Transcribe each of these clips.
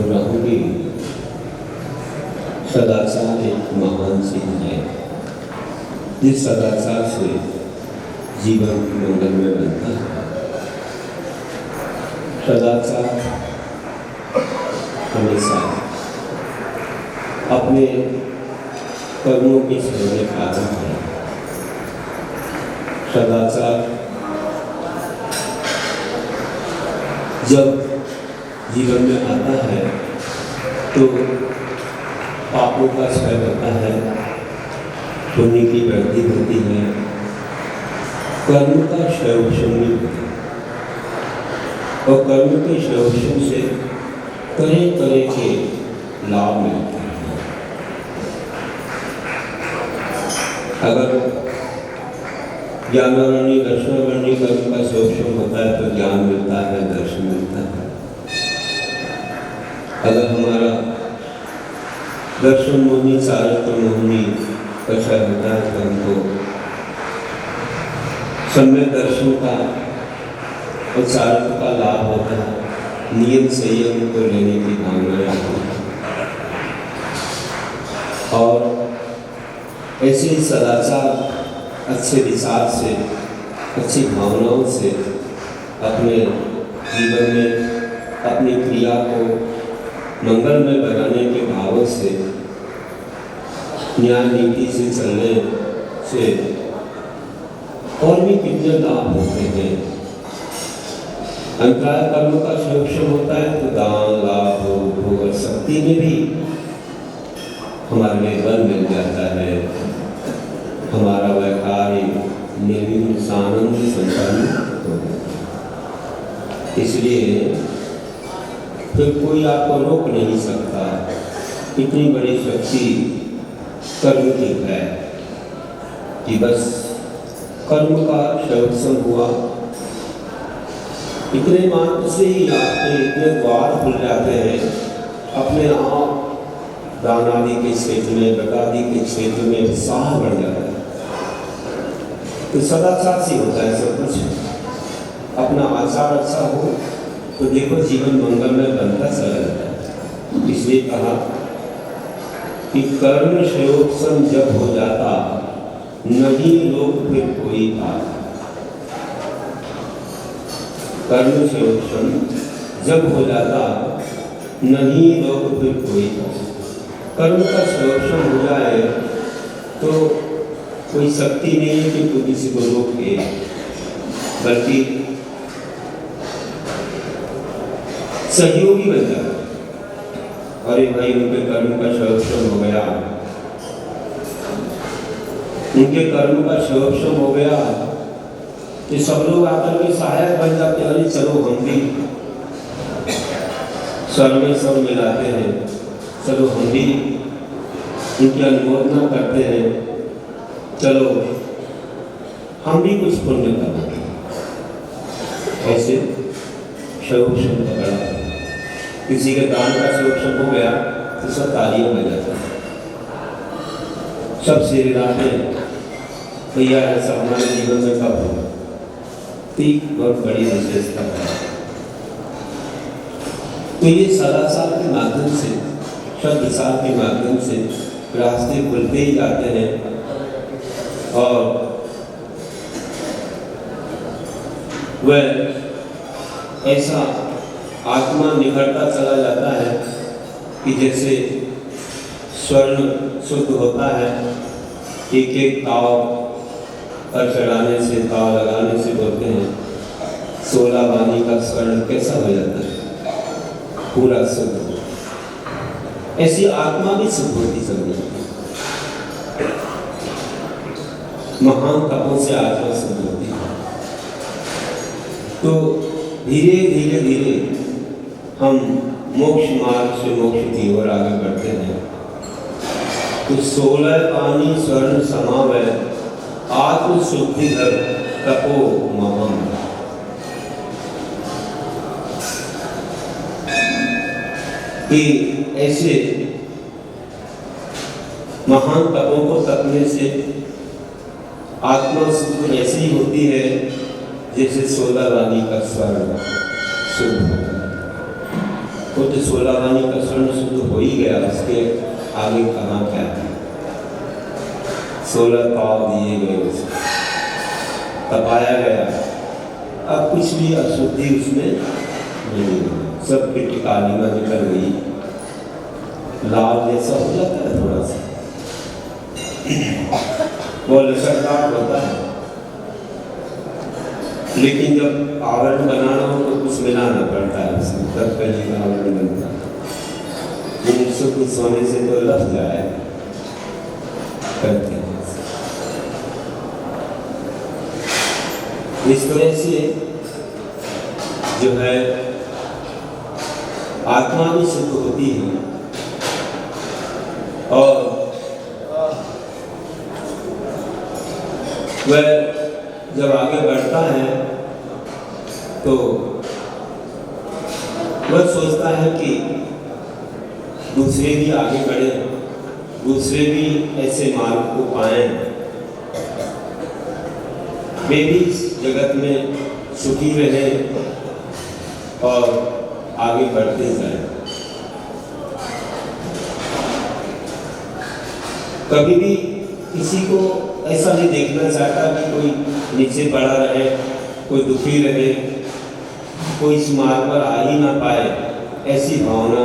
बोल रहा हूँ कि सदाचार एक महान चीज है। जिस सदाचार से जीवन मंगल में बनता है। सदाचार हमेशा अपने कर्मों के छोड़ने का कारण है। सदाचार जब जीवन में आता है तो पापों का क्षय होता है, पुण्य की वृद्धि होती है, कर्म का क्षय नहीं होता और कर्म के क्षय से तरह तरह के लाभ मिलते हैं। अगर ज्ञानावरणी दर्शनावरणी कर्म का क्षय होता है तो ज्ञान मिलता है, दर्शन मिलता है। अगर हमारा दर्शन मोहिनी चारित्र मोहिनी कक्षा होता है तो हमको सम्यक दर्शन का और चारित्र का लाभ होता है। नियम संयम को लेने की भावना आती है और ऐसे सदाचार अच्छे विचार से, अच्छी भावनाओं से अपने जीवन में अपनी क्रिया को मंगलमय बनाने के भावों से, न्याय नीति से चलने से और भी कितने लाभ होते हैं। अंतराय कर्म का संरक्षण होता है तो दान लाभ भोग और शक्ति में भी हमारे लिए बल मिल जाता है। हमारा व्यापारी निर्विघ्न आनंद संपन्न हो जाता है। इसलिए फिर कोई आपको रोक नहीं सकता। इतनी बड़ी शक्ति कर्म की है कि बस कर्म का संरक्षण हुआ, इतने मात्र से ही आपके इतने द्वार खुल जाते हैं। अपने आप दान आदि के क्षेत्र में, व्रतादि के क्षेत्र में उत्साह बढ़ जाता है। तो सदाचार से होता है सब कुछ। अपना आचार अच्छा हो तो देखो जीवन मंगलमय बनता चला जाता है। इसलिए कहा कि कर्म संयोजन जब हो जाता नहीं लोग फिर कोई बात। कर्म संयोजन जब हो जाता नहीं लोग फिर कोई बात। कर्म का संयोजन हो जाए तो कोई शक्ति नहीं है कि कोई किसी को रोके, बल्कि सहयोगी बन जाता। अरे भाई उनके कर्म का संरक्षण हो गया, उनके कर्म का संरक्षण हो गया तो सब लोग आकर के सहायक बन जाते हैं। अरे चलो हम भी स्वर में सब मिलाते हैं, चलो हम भी उनकी अनुमोदना करते हैं, चलो हम भी कुछ पुण्य करेंगे। ऐसे संरक्षण पकड़ा, किसी के दान का संरक्षण हो गया तो सब तालियां बजाते हैं, सब सिर हिलाते हैं। भैया ऐसा हमारे जीवन में कब होगा? बहुत बड़ी विशेषता है। तो ये सदाचार के माध्यम से, सद्विचार के माध्यम से रास्ते खुलते ही जाते हैं और वह ऐसा आत्मा निखरता चला जाता है कि जैसे स्वर्ण शुद्ध होता है। एक एक ताव पर चढ़ाने से, ताव लगाने से बोलते हैं 16 वाणी का स्वर्ण कैसा हो जाता है, पूरा शुद्ध। ऐसी आत्मा भी शुद्ध होती चली जाती है। महान तपों से आत्मा शुद्ध होती है। तो धीरे धीरे धीरे हम मोक्ष मार्ग से मोक्ष की ओर आगे बढ़ते हैं। तो 16 पानी स्वर्ण समावै आत्म शुद्धि धर तपो महम। कि ऐसे महान तपों को तपने से आत्मा शुद्ध ऐसी ही होती है जैसे 16 रानी का स्वर्ण शुद्ध होता है। वो तो 16 वाणी का स्वर्ण शुद्ध हो ही गया, उसके आगे कहाँ क्या है। 16 पाव दिए गए उसे, तपाया गया, अब कुछ भी अशुद्धि उसमें नहीं, सब की टिकालिमा निकल गई, लाल जैसा हो जाता है थोड़ा सा, वो लचकदार होता है। लेकिन जब आवरण बनाना हो तो कुछ मिलाना पड़ता है उसमें, तब पहले का आवरण बनता है। जिनसे कुछ सोने से तो लग जाए करते हैं। इस तरह से जो है आत्मा भी शुद्ध होती है, और वह जब आगे बढ़ता है तो वह सोचता है कि दूसरे भी आगे बढ़े, दूसरे भी ऐसे मार्ग को पाएं, वे भी इस जगत में सुखी रहे और आगे बढ़ते जाएं। कभी भी किसी को ऐसा नहीं देखना चाहता कि कोई नीचे पड़ा रहे, कोई दुखी रहे, कोई इस मार्ग पर आ ही ना पाए, ऐसी भावना,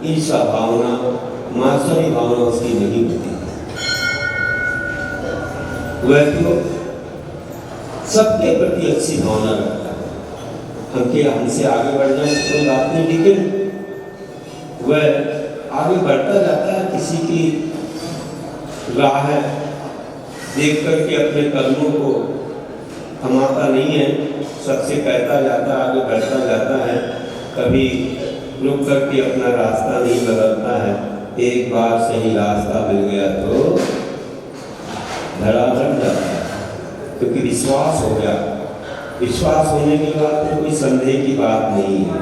ईर्ष्या भावना, मात्सर्य भावना उसकी नहीं होती। वह तो सबके प्रति अच्छी भावना रखता है, हमसे आगे बढ़ जाए तो कोई बात नहीं, लेकिन वह आगे बढ़ता जाता है, किसी की राह देख करके अपने कदमों को थमाता नहीं है, सबसे कहता जाता है, आगे बढ़ता जाता है, कभी रुक करके अपना रास्ता नहीं बदलता है। एक बार सही रास्ता मिल गया तो धड़ाधड़ जाता है, क्योंकि विश्वास हो गया। विश्वास होने के बाद तो कोई संदेह की बात नहीं है।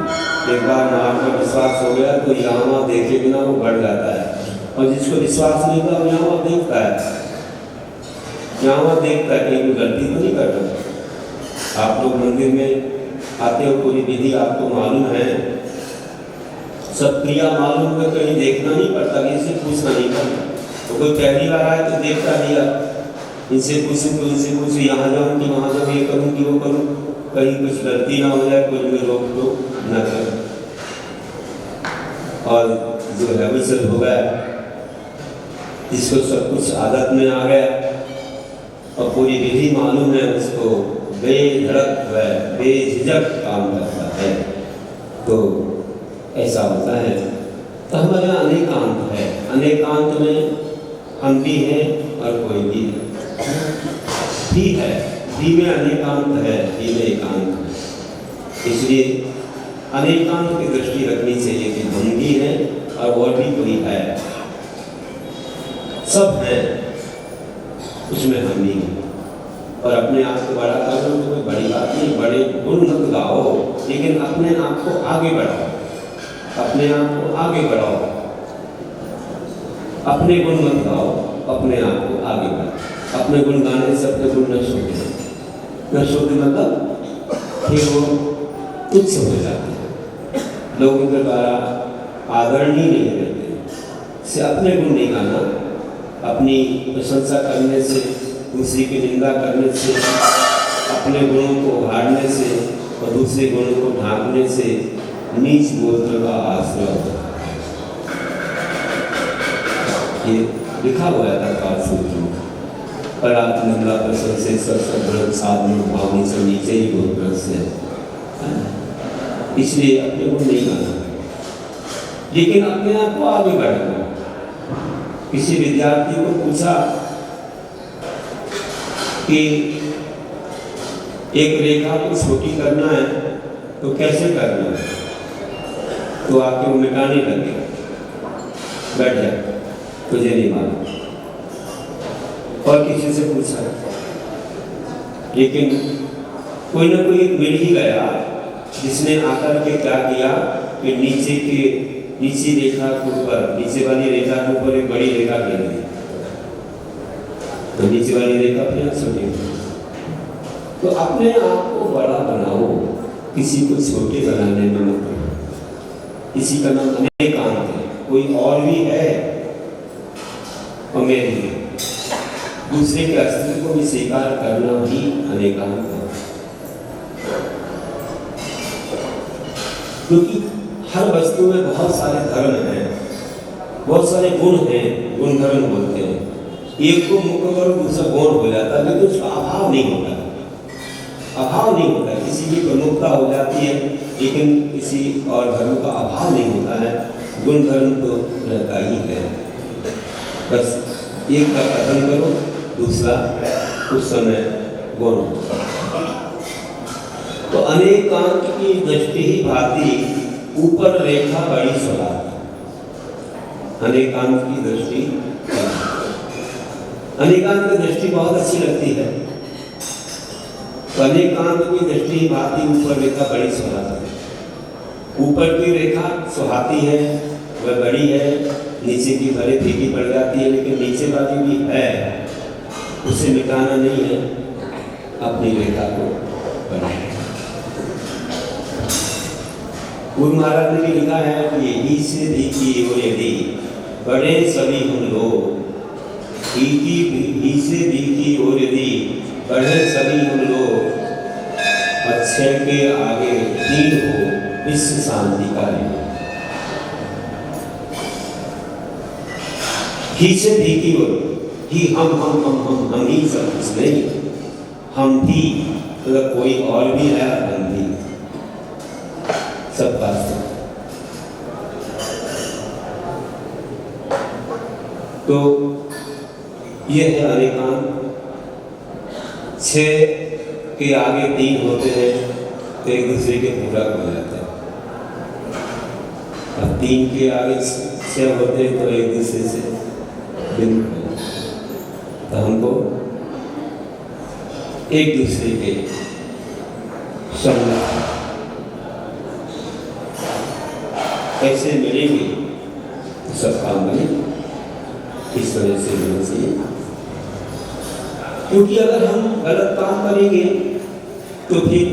एक बार मार्ग में विश्वास हो गया तो यहाँ वहाँ देखे बिना वो बढ़ जाता है, और जिसको विश्वास नहीं था वो यहाँ वहाँ देखता है, यहाँ वहाँ देखता है कहीं कोई गलती तो नहीं कर रहा। आप लोग मंदिर में आते हो, पूरी विधि आपको मालूम है, सब क्रिया मालूम है, कहीं देखना नहीं पड़ता, किसी पूछना नहीं पड़ता। तो कोई पहली बार आए तो देखता दिया, इनसे पूछूँ तो इनसे पूछूँ, यहाँ जाऊँ कि वहाँ जाऊँ, ये करूँ कि वो करूँ, कहीं कुछ गलती ना हो जाए, कुछ भी रोक टोक न करें। और जो है विचल हो गया, जिसको सब कुछ आदत में आ गया और पूरी विधि मालूम है, उसको बेधड़क व बेझिझक काम करता है, तो ऐसा होता है। तो हमारे यहाँ अनेकांत है, अनेकांत में हम भी हैं और कोई भी है, भी में अनेकांत है, भी में एकांत है। इसलिए अनेकांत की दृष्टि रखनी चाहिए कि हम भी हैं और भी कोई है, सब है, उसमें हम भी हैं। और अपने आप को बड़ा कर लो तो कोई बड़ी बात नहीं, बड़े गुण मत गाओ, लेकिन अपने आप को आगे बढ़ाओ, अपने आप को आगे बढ़ाओ, अपने गुण मत गाओ, अपने आप को आगे बढ़ाओ। अपने गुण गाने से अपने गुण नष्ट होते हैं, नष्ट होते मतलब फिर वो तुच्छ हो जाते हैं, लोगों के द्वारा आदरणीय नहीं रहते। से अपने गुण नहीं गाना, अपनी प्रशंसा करने से, दूसरी की निंदा करने से, अपने गुणों को उभारने से और दूसरे गुणों को ढांकने से नीच गोत्र का आश्रय होता है। ये लिखा हुआ है सूत्र में, पर आत्मनिंदा प्रशंसा सब साधन भावनी से नीचे ही गोत्र से, इसलिए अपने गुण नहीं गाना, लेकिन अपने आप को आगे बढ़ाना। किसी विद्यार्थी को पूछा कि एक रेखा को छोटी करना है तो कैसे करना है, तो आपको मिटाने लगे, बैठ जाए, तुझे नहीं मालूम। और किसी से पूछा, लेकिन कोई ना कोई मिल ही गया जिसने आकर के क्या किया कि नीचे रेखा के ऊपर, नीचे वाली रेखा के ऊपर एक बड़ी रेखा गिर दी, तो नीचे वाली रेखा फिर छोटी। तो अपने आप को बड़ा बनाओ, किसी को छोटे बनाने में मत। इसी का नाम अनेकांत है। कोई और भी है और मैं भी, दूसरे के अस्तित्व को भी स्वीकार करना भी अनेकांत है। क्योंकि हर वस्तु में बहुत सारे धर्म हैं, बहुत सारे गुण हैं, गुण धर्म बोलते हैं। एक को मुक्त करो दूसरा गौण हो जाता है, लेकिन उसका अभाव नहीं होता, अभाव नहीं होता। किसी की प्रमुखता हो जाती है लेकिन किसी और धर्म का अभाव नहीं होता है, गुण धर्म तो रहता ही है। बस एक का कथन करो, दूसरा उस समय गौण होता। तो अनेकांत की दृष्टि ही भाती ऊपर रेखा बड़ी सवार। अनेकांत की दृष्टि, अनेकांत की दृष्टि बहुत अच्छी लगती है। तो अनेकांत की दृष्टि भाती ऊपर रेखा बड़ी सुहाती। ऊपर की रेखा सुहाती है, वह बड़ी है, नीचे की भले फीकी पड़ जाती है, लेकिन नीचे वाली भी है, उसे मिटाना नहीं है, अपनी रेखा को बढ़ाना। गुरु महाराज ने भी लिखा है कि यही से देखी हो यदि बड़े सभी हम लोग, ही से देखी हो यदि बड़े सभी हम लोग, अच्छे के आगे तीन हो विश्व शांति का है। ही से देखी हो, ही हम ही सब कुछ नहीं, हम भी मतलब कोई और भी है, हम भी सब बात। तो ये है अनेकांत। छह के आगे तीन होते हैं तो एक दूसरे के पूरक हो जाते हैं, और तीन के आगे छह होते हैं तो एक दूसरे से भिन्न हो जाते हैं। तो हमको एक दूसरे के संग कैसे मिलेंगे तो सब काम बनेंगे, इस तरह से होना चाहिए। क्योंकि अगर हम गलत काम करेंगे तो फिर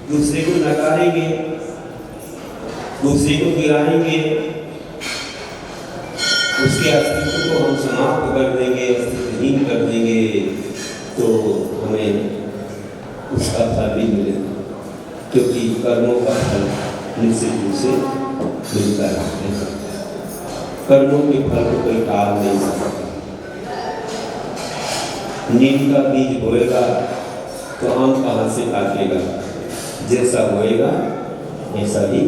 दूसरे को नकारेंगे, दूसरे को गिराएंगे, उसके अस्तित्व को हम समाप्त कर देंगे, अस्तित्वहीन कर देंगे, तो हमें उसका फल भी मिलेगा। क्योंकि कर्मों का फल निश्चित रूप से मिलता है, कर्मों के फल को कोई टाल नहीं सकता। नीम का बीज बोएगा तो आम कहाँ से काटेगा, जैसा बोएगा ऐसा ही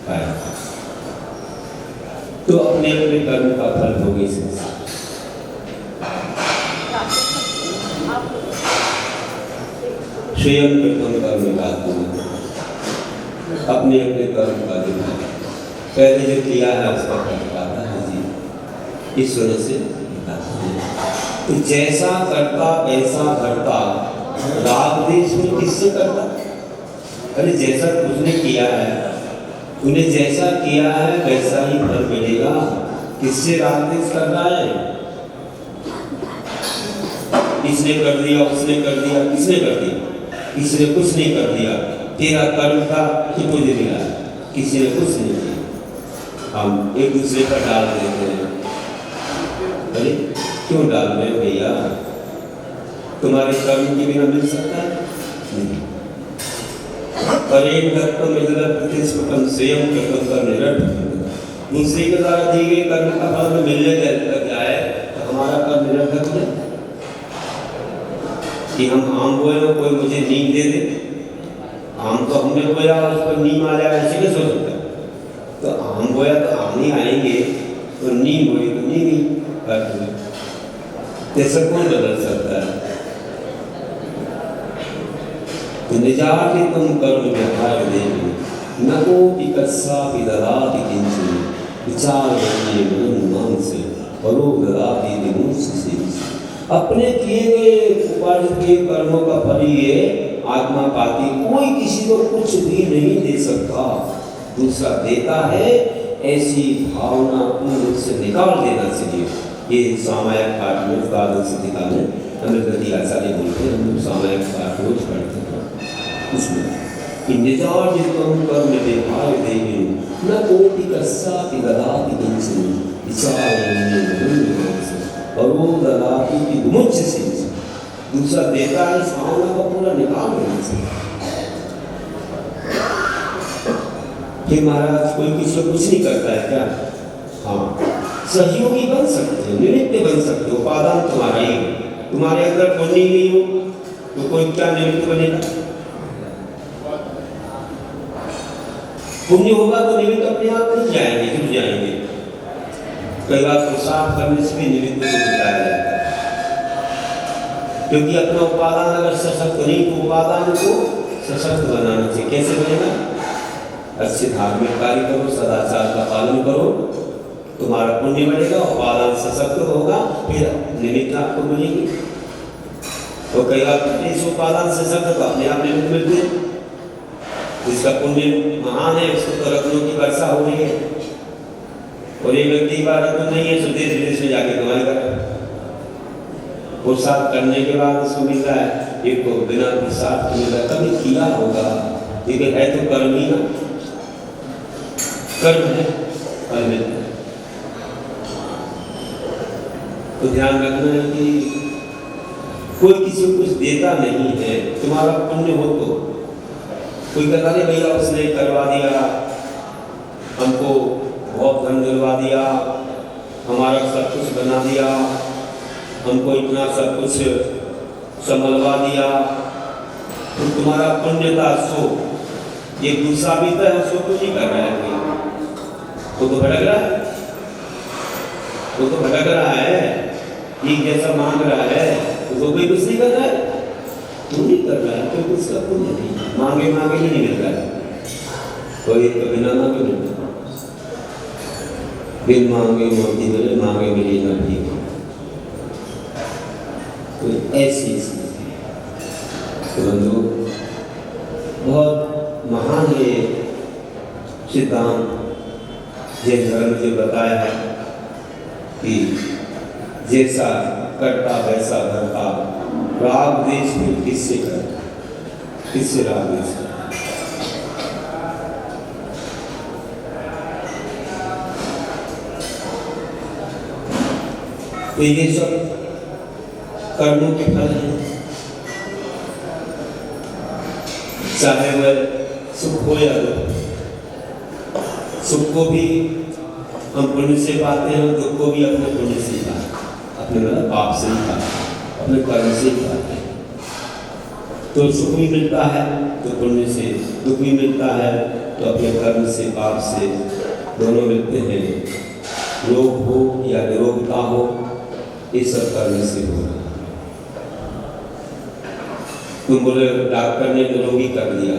पाएगा। तो अपने अपने कर्म का फल होगा इसमें। स्वयं प्रथम कर्म का अपने अपने कर्म का दिखा, पहले जो किया है उसका फल पाता है जी, ईश्वर से। तो जैसा करता वैसा करता, राग देश में किससे करता? अरे जैसा तुझने किया है, तूने जैसा किया है वैसा ही फल मिलेगा। किससे राग देश कर रहा है? इसने कर दिया, उसने कर दिया, किसने कर दिया? किसी ने कुछ नहीं कर दिया। तेरा कर्म था कि तुझे मिला, किसी ने कुछ नहीं किया। हम एक दूसरे पर डाल देते हैं। अरे क्यों डाल रहे हो भैया? तुम्हारे कर्म के बिना मिल सकता है नहीं। पर एक धर्म मिलकर प्रतिस्पर्धम स्वयं कर्म कर निरर्थक, दूसरे के द्वारा दिए गए कर्म का फल मिलने लग जाए तो हमारा कर्म निरर्थक है। कि हम आम बोए हो, कोई मुझे नीम दे दे, आम तो हमने बोया, उस पर नीम आ जाए, ऐसे कैसे हो सकता है? तो आम बोया तो आम नहीं आएंगे, तो नीम बोई तो नीम ही कर, जैसा कौन बदल सकता है? तो निजाके तुम कर्म व्यवहार देवी न को विकस्सा विददाति किंचन विचार बनिए मन मान से परो ददाति दिमुस से। अपने किए गए उपार्जित किए कर्मों का फल ये आत्मा पाती, कोई किसी को कुछ भी नहीं दे सकता, दूसरा देता है। ऐसी भावना पूर्ण से निकाल देना चाहिए। ये सामायिक पाठ में द्वादश संहिता में अमृतगति आचार्य बोलते हैं, हम लोग सामायिक पाठ रोज पढ़ते हैं। उसमें कि निजार्जितं कर्म विहाय देवी न कोटि कस्यापि ददाति किंचन विचारण्य और वो ददाति की विमुच्य से दूसरा देता है, इस भावना को पूरा निकाल देने से कि महाराज कोई किसी को कुछ नहीं करता है क्या? हाँ, सहयोगी बन सकते हो, निमित्त बन सकते हो, उपादान तुम्हारा ही हो। तुम्हारे अंदर पुण्य ही नहीं हो तो कोई क्या निमित्त बनेगा? पुण्य होगा तो निमित्त अपने आप नहीं जाएंगे, जुट जाएंगे। कई बार पुरुषार्थ करने से भी निमित्त को जुटाया जाता है, क्योंकि अपना उपादान अगर सशक्त नहीं तो उपादान को सशक्त बनाना चाहिए। कैसे बनेगा? अच्छे धार्मिक कार्य करो, सदाचार का पालन करो, तुम्हारा पुण्य बढ़ेगा, उपादान सशक्त होगा, फिर निमित्त आपको मिलेगी। तो कई बार इस उपादान सशक्त तो अपने आप निमित्त मिलते हैं। जिसका पुण्य महान है उसको तो रत्नों की वर्षा हो रही है, और एक व्यक्ति का रत्न नहीं है तो देश विदेश में जाके कमाई कर रहा है। पुरुषार्थ करने के बाद उसको मिल रहा है, एक को बिना पुरुषार्थ मिल रहा है। कभी किया होगा, लेकिन है तो कर्म ही ना, कर्म है, फल मिलता है। तो ध्यान रखना है कि कोई किसी को कुछ देता नहीं है। तुम्हारा पुण्य हो तो कोई कहता नहीं भैया उसने करवा दिया, हमको बहुत धन दिलवा दिया, हमारा सब कुछ बना दिया, हमको इतना सब कुछ संभलवा दिया, तो तुम्हारा पुण्य था सो ये दूसरा भी था, उसको कुछ नहीं कर रहा है। वो तो भटक रहा है, वो तो भटक रहा है, ठीक जैसा मांग रहा है, तो कोई कुछ नहीं कर रहा है, तू नहीं कर रहा है, क्योंकि उसका पुण्य नहीं, मांगे मांगे नहीं मिल रहा है। कोई कभी ना मांगे मिलता, बिन मांगे मोती मिले, मांगे मिली ना भी। तो ऐसी तो बंधु बहुत महान ये सिद्धांत जैन धर्म ने बताया है कि जैसा करता वैसा करता, राग देश में किससे करता, किससे राग देश करता। तो ये सब कर्मों के फल हैं, चाहे वह सुख हो या दुख। सुख को भी हम पुण्य से पाते हैं, दुख को भी अपने पुण्य से पाते हैं, अपने पाप से ही पाते हैं, अपने कर्म से ही पाते हैं। तो सुख भी मिलता है तो पुण्य से, दुख भी मिलता है तो अपने कर्म से, पाप से, दोनों मिलते हैं। रोग हो या निरोगता हो, ये सब कर्म से हो रहा है। तुम बोले डॉक्टर ने निरोगी कर दिया,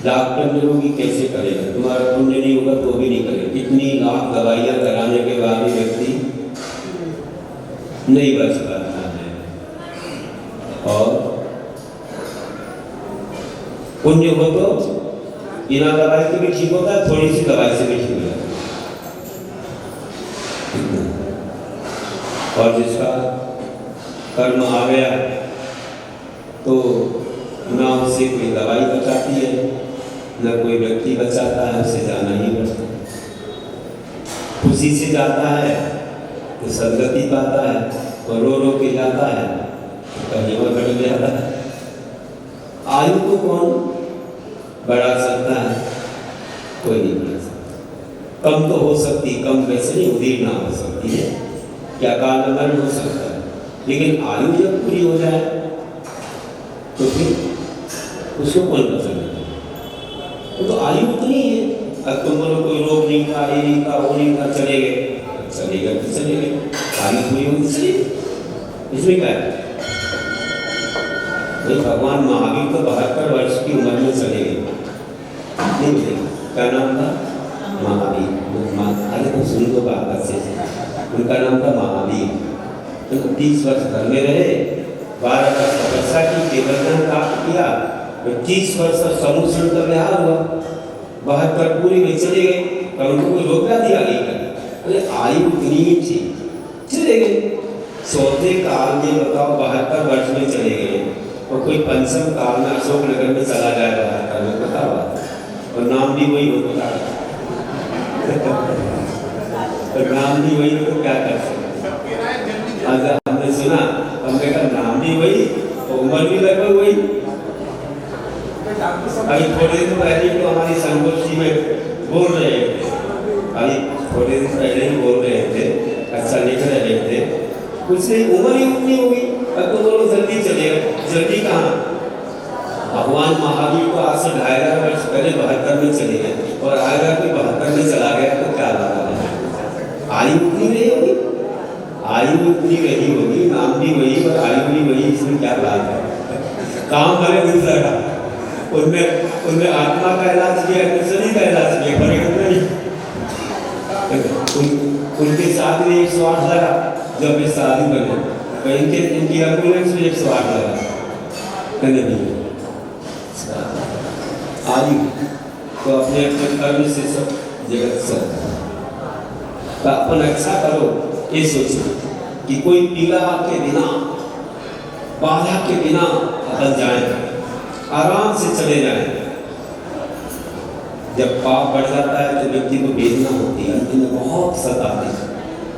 डॉक्टर निरोगी कैसे करेगा? तुम्हारा पुण्य नहीं होगा तो भी नहीं करेगा। कितनी लाख दवाइयाँ कराने के बाद भी व्यक्ति नहीं बच पाता है। और पुण्य हो तो बिना दवाई के भी ठीक होता है, थोड़ी सी दवाई से भी ठीक हो जाता है। और जिसका कर्म आ गया तो ना उसे कोई दवाई बचाती है, न कोई व्यक्ति बचाता है, उसे जाना ही पड़ता है। खुशी से जाता है तो सदगति पाता है, और रो रो के जाता है तो कहीं और बढ़ जाता है। आयु को कौन बढ़ा सकता है? कोई नहीं बढ़ा सकता। कम तो हो सकती, कम वैसे नहीं, उदीर ना हो सकती है, क्या काल मरण हो सकता है, लेकिन आयु जब पूरी हो जाए तो फिर उसको कौन बचाएगा? तो आयु उतनी है। अब तुम बोलो कोई रोग नहीं था, ये नहीं था, वो नहीं था, चले गए, चलेगा तो चले गए, आयु पूरी होगी चलिए, इसमें क्या है? भगवान महावीर तो 72 वर्ष की उम्र में चले गए, नहीं मिलेगा। क्या नाम था? महावीर। अरे तो सुन दो बात अच्छे से, उनका नाम था महावीर। तो 30 वर्ष घर में रहे, 12 वर्ष तपस्या की, केवल प्राप्त किया, 25 वर्ष समुद्र का विहार हुआ, 72 पूरी में चले गए। और उनको कोई रोक दिया गई कर, अरे आयु उतनी ही थी, चले गए। सोते काल में बताओ 72 वर्ष में चले गए, और कोई पंचम काल में अशोक नगर में चला जाएगा करने को क्या बात है, और नाम भी वही हो तो क्या तो नाम भी वही हो तो क्या कर सकते। आज हमने सुना, हमने कहा नाम भी वही, उम्र भी लगभग वही। अभी थोड़े दिन पहले तो हमारी संगोष्ठी में बोल रहे थे, अभी थोड़े दिन पहले ही बोल रहे थे, अच्छा लिख रहे थे, कुछ नहीं उम्र ही उतनी होगी, अब तो बोलो जल्दी चलेगा, जल्दी कहाँ। भगवान महावीर को आज से 2500 वर्ष पहले 72 में चले गए, और आएगा कोई 72 में चला गया तो क्या बात है, आयु उतनी नहीं होगी, आयु उतनी रही होगी, नाम भी वही और आयु भी वही, इसमें क्या बात है। काम भले दूसरा का, उनमें आत्मा का इलाज किया, शरीर का इलाज किया, फर्क नहीं। उनके साथ में 108 लगा जब ये शादी बने, तो इनकी एम्बुलेंस में 108 लगा नहीं। आयु तो अपने अपने कर्म से सब जगत सब तो अपन अच्छा करो, ये सोचो कि कोई पीड़ा के बिना, बाधा के बिना अपन जाए, आराम से चले जाए। जब पाप बढ़ जाता है तो व्यक्ति को वेदना होती है, इन्हें बहुत सताते हैं,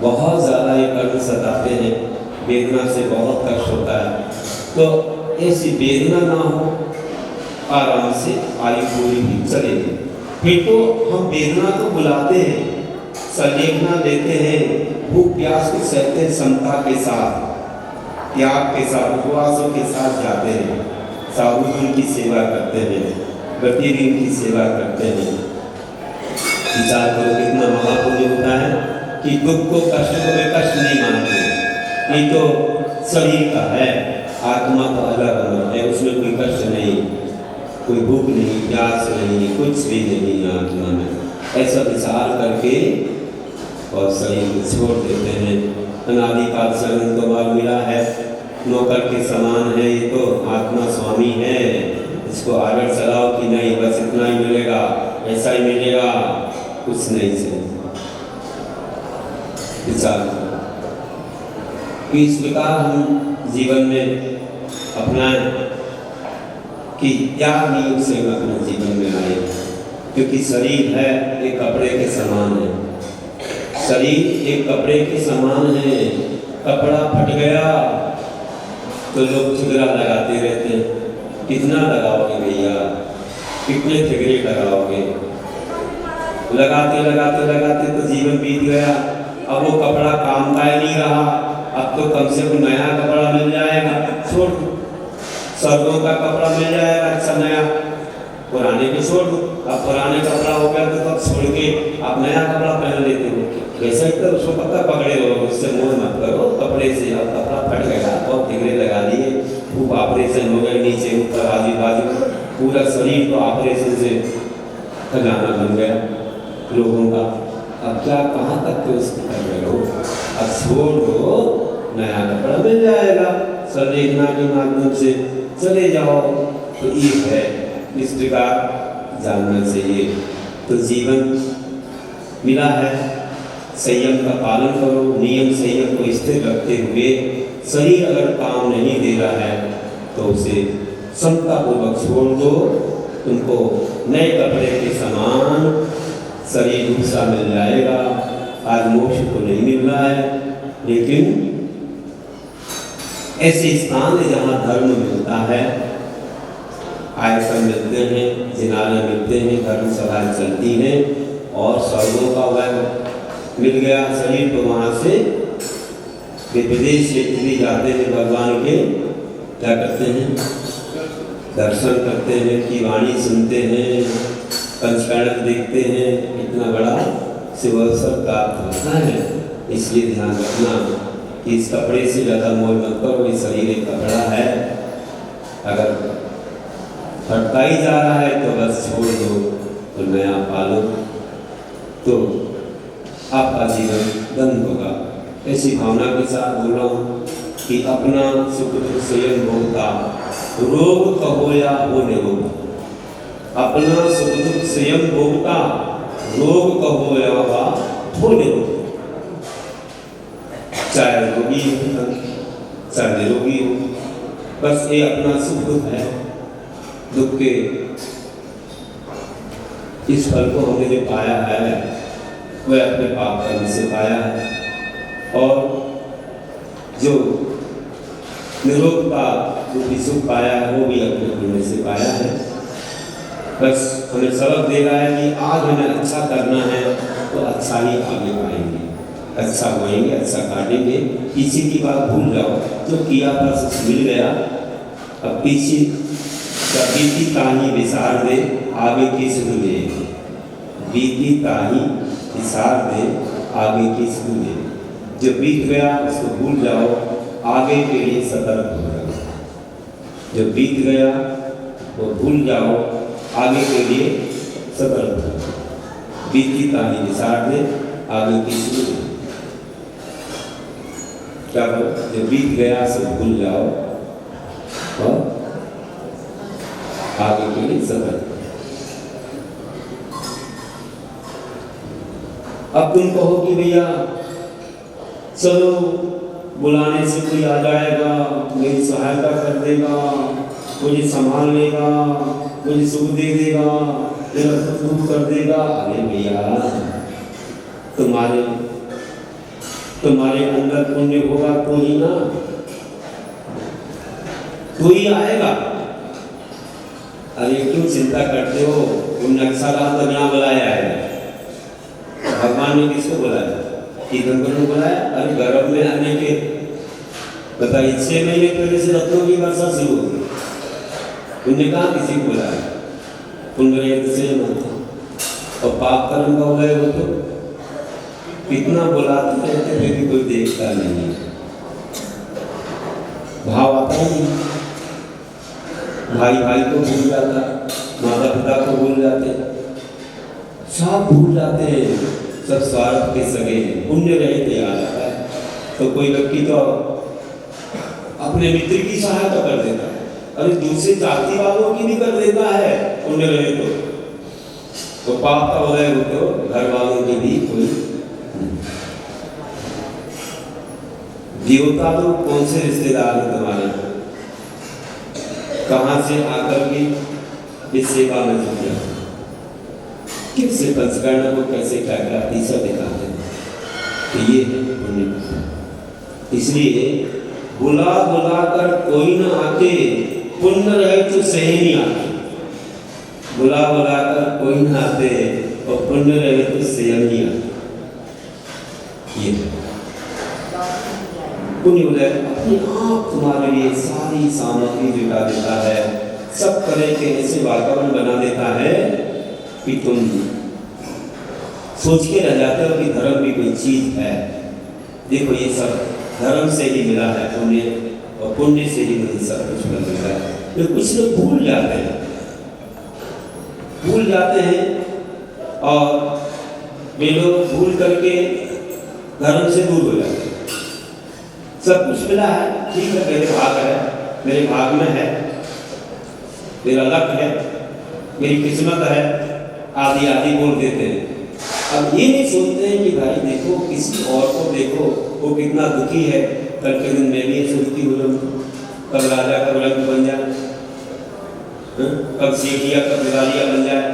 बहुत ज़्यादा ये कर्म सताते हैं, वेदना से बहुत कष्ट होता है। तो ऐसी वेदना ना हो, आराम से आयु पूरी भी चलेगी। फिर तो हम वेदना को बुलाते हैं, संवेदना देते हैं, भूख प्यास को सहते हैं, समता के साथ, त्याग के साथ, उपवासों के साथ जाते हैं, साधु की सेवा करते हैं, प्रतिदिन की सेवा करते हैं। विचार करो कितना महापुण्य होता है कि दुख को, कष्ट को वे कष्ट नहीं मानते। ये तो शरीर का है, आत्मा तो अलग है, उसमें कोई कष्ट नहीं, कोई भूख नहीं, प्यास नहीं, कुछ भी नहीं आत्मा में। ऐसा विचार करके और शरीर को छोड़ देते हैं। अनादिकाल से अनंत बार मिला है, नौकर के समान है, ये तो आत्मा स्वामी है, इसको आगे चलाओ कि नहीं, बस इतना ही मिलेगा, ऐसा ही मिलेगा, कुछ नहीं चाहिए। विचार इस प्रकार हम जीवन में अपनाएं कि क्या नियम से हम अपने जीवन में आए, क्योंकि शरीर है एक कपड़े के समान है, शरीर एक कपड़े के समान है। कपड़ा फट गया तो लोग ठिगरा लगाते रहते हैं, कितना लगाओगे भैया, कितने ठिगरे लगाओगे, लगाते लगाते लगाते तो जीवन बीत गया। अब वो कपड़ा काम का ही नहीं रहा, अब तो कम से कम नया कपड़ा मिल जाएगा, छोड़ दो, सर्दों का कपड़ा मिल जाएगा अच्छा नया, पुराने को छोड़ दो। अब पुराने कपड़ा हो गया तो तब छोड़ के आप नया कपड़ा पहन लेते हो, वैसे तो उसको पक्का पकड़े रहो, उससे मोह मत करो कपड़े से। अब कपड़ा फट गया, बहुत ठिगरे लगा दिए, खूब ऑपरेशन हो गए, नीचे ऊपर आजू बाजू पूरा शरीर को ऑपरेशन से खजाना बन गया लोगों का। अब क्या कहाँ तक के उसको कर रहे हो, अब छोड़ दो, नया कपड़ा मिल जाएगा, संवेदना के माध्यम से चले जाओ। तो ये है, इस प्रकार जानना चाहिए। तो जीवन मिला है, संयम का पालन करो, नियम संयम को स्थिर रखते हुए। शरीर अगर काम नहीं दे रहा है तो उसे समतापूर्वक छोड़ दो, तुमको नए कपड़े के समान शरीर दूसरा मिल जाएगा। आज मोक्ष तो नहीं मिल रहा है, लेकिन ऐसे स्थान है जहाँ धर्म मिलता है, आयतन मिलते हैं, जिनारे मिलते हैं, धर्म सभाएं चलती हैं, और स्वर्गों का वह मिल गया शरीर तो वहाँ से विदेश क्षेत्र भी जाते हैं, भगवान के क्या करते हैं, दर्शन करते हैं, की वाणी सुनते हैं, पंचकर्ण देखते हैं। इतना बड़ा शिव अवसर प्राप्त होता है, इसलिए ध्यान रखना कि इस कपड़े से ज़्यादा मोह मत करो। ये शरीर एक कपड़ा है, अगर फटता ही जा रहा है तो बस छोड़ दो और नया पालो, तो आपका जीवन धन्य होगा। ऐसी भावना के साथ बोल रहा हूँ कि अपना सुख दुख स्वयं भोगता, रोग कहो या हो निरोग। अपना सुख दुख स्वयं भोगता, रोग कहो या हो निरोग। चाहे रोगी हो चाहे निरोगी हो, बस ये अपना सुख दुख है, दुख के इस फल को हमने जो पाया है वह अपने पाप कर्म से पाया है, और जो निरोध का जो सुख पाया है वो भी अपने पुण्य से पाया है। बस हमें सबक दे रहा है कि आज हमें अच्छा करना है तो अच्छा ही आगे पाएंगे, अच्छा बोएंगे, अच्छा काटेंगे। किसी की बात भूल जाओ, जो किया बस मिल गया, अब पीछे का बीती ताही विसार दे, आगे की सुध दे। बीती ताही विसार दे, आगे की सुध दे। जो बीत गया उसको भूल जाओ, आगे के लिए सतर्क हो जाओ। जो बीत गया वो भूल जाओ, आगे के लिए सतर्क हो जाओ। बीती ताही विसार दे, आगे की सुध दे। क्या करो? जो बीत गया सब भूल जाओ और आगे के लिए सतर्क। अब तुम कहो कि भैया चलो बुलाने से कोई आ जाएगा, मेरी सहायता कर देगा, मुझे संभाल लेगा, मुझे सुख दे देगा, मेरा दुख दूर कर देगा। अरे भैया तुम्हारे अंदर पुण्य होगा तो ही ना, तो ही आएगा। अरे क्यों चिंता करते हो? तुमने अच्छा कहा तो यहाँ बुलाया है। भगवान ने किसको बुलाया? कीर्तन को बुलाया। अरे गर्भ में आने के बताइए 6 महीने पहले से रत्नों की वर्षा शुरू हो गई। तुमने कहा किसी को बुलाया? पुण्य से और पाप कर्म का उदय हो तो कितना बुलाते रहते फिर भी कोई देखता नहीं, भाव आता ही नहीं। भाई भाई को भूल जाता, माता पिता को भूल जाते, सब भूल जाते हैं, सब स्वार्थ के सगे पुण्य रहे थे याद आता है। तो कोई व्यक्ति तो अपने मित्र की सहायता कर देता है, अरे दूसरे जाति वालों की भी कर देता है पुण्य रहे तो पाप का उदय हो तो घर वालों की भी कोई। देवता तो कौन से रिश्तेदार हैं तुम्हारे? कहां से आकर के इस सेवा में जुटे, किससे पंचकर्ण को कैसे क्या क्या तीसरा दिखाते हैं। तो ये पुण्य। इसलिए बुला बुला कर कोई ना आते, पुण्य रहे तो सही नहीं आते। बुला बुला कर कोई ना आते और पुण्य रहे तो स्वयं नहीं आते। ये पुण्य उदय अपने आप तुम्हारे लिए सारी सामग्री जुटा देता है, सब तरह के ऐसे वातावरण बना देता है कि तुम सोच के रह जाते हो कि धर्म भी कोई चीज है। देखो ये सब धर्म से ही मिला है पुण्य, और पुण्य से ही मुझे सब कुछ मिल रहा है। तो कुछ लोग भूल जाते हैं और वे लोग भूल करके धर्म से दूर हो जाते हैं। सब कुछ मिला है, ठीक है, मेरे भाग है, मेरे भाग में है, मेरा लक है, मेरी किस्मत है, आदि आदि बोल देते हैं। अब ये नहीं सोचते हैं कि भाई देखो किसी और को देखो, वो कितना दुखी है, कल के दिन मैं भी ऐसे दुखी हो जाऊँ, कब राजा कब रंग बन जाए, कब सीखिया कब दिवालिया बन जाए,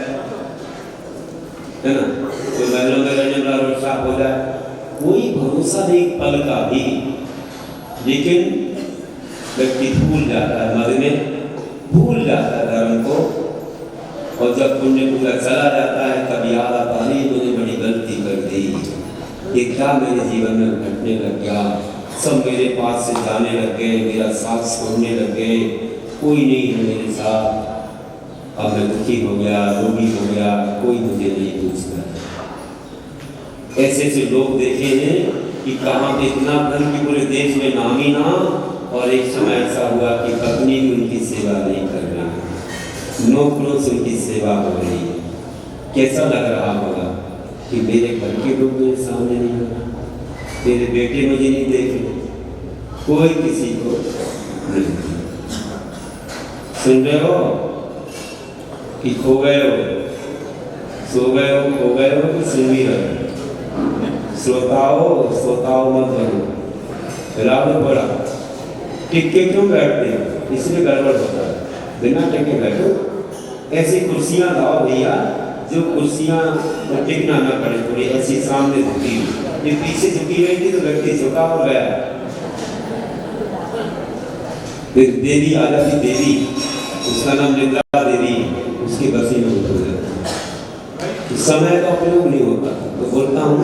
है ना, तो महलों में रहने वाला रोड साफ हो जाए, कोई भरोसा नहीं पल का भी। लेकिन व्यक्ति भूल जाता है, मद में भूल जाता है धर्म को, और जब पुण्य पूरा चला जाता है तब याद आता है मैंने बड़ी गलती कर दी, ये क्या मेरे जीवन में घटने लग गया, सब मेरे पास से जाने लग गए, मेरा साथ छोड़ने लग गए, कोई नहीं है मेरे साथ, अब मैं दुखी हो गया, रोगी हो गया, कोई मुझे नहीं पूछता। ऐसे ऐसे लोग देखे हैं कि कहाँ पे इतना धन की पूरे देश में नाम ही ना, और एक समय ऐसा हुआ कि पत्नी भी उनकी सेवा नहीं कर रही, नौकरों से उनकी सेवा हो रही है। कैसा लग रहा होगा कि मेरे घर के लोग मेरे सामने नहीं हो रहा, मेरे बेटे मुझे नहीं देख रहे, कोई किसी को नहीं। सुन रहे हो कि खो गए हो, सो गए हो, खो गए हो कि सुन भी रहे हो? श्रोताओ मत बनो, रावण पड़ा टिक के क्यों बैठते हो? इसमें गड़बड़ होता है। बिना टेके बैठो, ऐसी कुर्सियां लाओ भैया जो कुर्सियां टिकना न पड़े, थोड़ी ऐसी सामने झुकी हुई। ये पीछे झुकी हुई थी तो व्यक्ति झुका और गया। फिर देवी आ जाती, देवी उसका नाम निद्रा देवी, उसके बसी में उतर जाती। समय का उपयोग नहीं होता। तो बोलता हूँ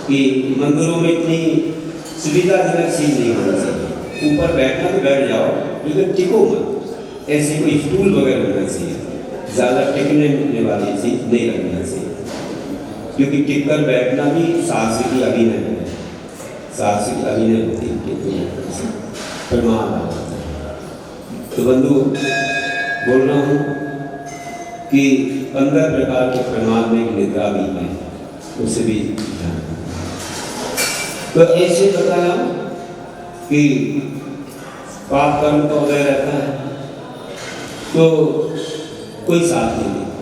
कि मंदिरों में इतनी सुविधाजनक चीज नहीं होना चाहिए। ऊपर बैठना तो बैठ जाओ, लेकिन टिको मत। ऐसे कोई स्टूल वगैरह होना चाहिए, ज़्यादा टिकने वाली चीज नहीं रखना चाहिए, क्योंकि टिककर बैठना भी साहस की अभिनय है। साहस की अभिनय होती है, प्रमाण आ जाता है। तो बंधु बोल रहा हूँ कि 15 प्रकार के प्रमाण में निद्रा भी है, उसे भी ध्यान। तो ऐसे बताया कि पाप कर्म का उदय रहता है तो कोई साथ नहीं देता।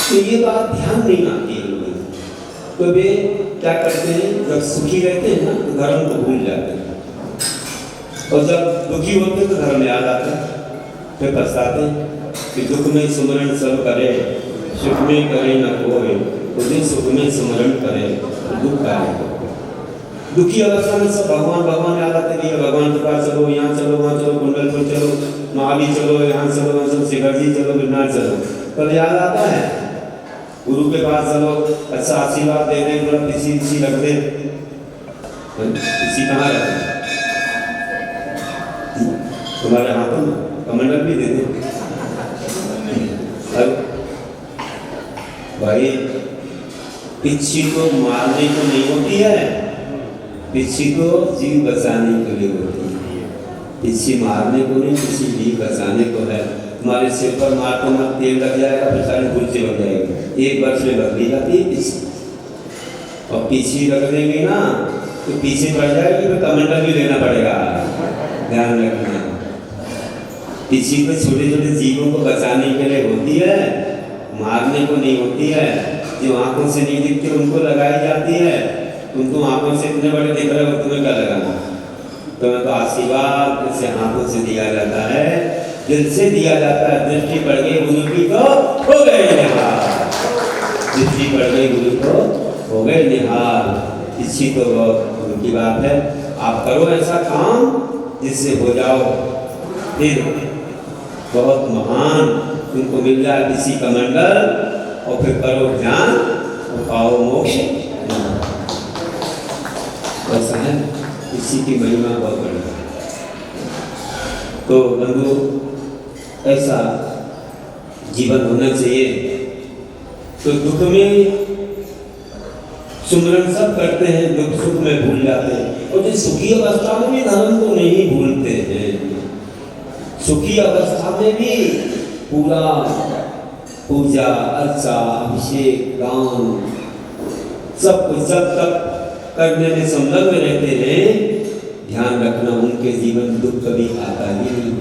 तो ये बात ध्यान नहीं आती है लोगों को। तो वे क्या करते हैं, जब सुखी रहते हैं ना तो धर्म को भूल जाते हैं, और जब दुखी होते हैं तो धर्म याद आता है। फिर पछताते हैं कि दुख में सुमरण सब करे, सुख में करे न कोई, तो दिन सुख में सुमरण करे तो दुख का है। दुखी अवस्था में सब भगवान भगवान याद आते हैं, भगवान के पास चलो, यहाँ चलो, वहाँ चलो, कुंडलपुर चलो, महावीर चलो, यहाँ चलो, वहाँ चलो, शिखर जी चलो, गिरनार चलो, तब याद आता है। गुरु के पास चलो, अच्छा आशीर्वाद दे दें, थोड़ा पीछी रख दे। पीछी कहाँ रखते हैं? तुम्हारे हाथों में कमंडल भी दे दे। भाई पिछी को मारने को नहीं होती है, पिछी को जीव बचाने के लिए होती है। पिछी मारने को नहीं, पिछी जीव बचाने को है। तुम्हारे सिर पर मारते मार तेल लग जाएगा, फिर सारे गुलचे बन जाएगी, 1 वर्ष में बदली जाती है पिछी। और पीछे रख देंगे ना तो पीछे पड़ जाएगी, फिर कमेंटर भी लेना पड़ेगा, ध्यान रखना। पीछे को छोटे छोटे जीवों को बचाने के लिए होती है, मारने को नहीं होती है। जो आंखों से नहीं दिखते उनको लगाई जाती है। तुमको आंखों से इतने बड़े दिख रहे हो, तुम्हें क्या लगाना? तुम्हें तो आशीर्वाद से हाथों से दिया जाता है, दिल से दिया जाता है। दृष्टि पड़ गई गुरु की तो हो गए निहाल, दृष्टि पड़ गई गुरु को हो गए निहाल। इसी तो गुरु की बात है। आप करो ऐसा काम जिससे हो जाओ फिर बहुत महान, तुमको मिल जाए किसी कमंडल, और फिर करो ध्यान और पाओ मोक्ष। ऐसा है, इसी की महिमा बहुत बड़ी है। तो बंधु ऐसा जीवन होना चाहिए। तो दुख में सुमरण सब करते हैं, दुख सुख में भूल जाते हैं। और जो सुखी अवस्था में भी धर्म को नहीं भूलते हैं, सुखी अवस्था में भी पूरा पूजा अर्चा अभिषेक दान सब कुछ जब तक करने में संलग्न रहते हैं, ध्यान रखना उनके जीवन दुख कभी आता ही नहीं।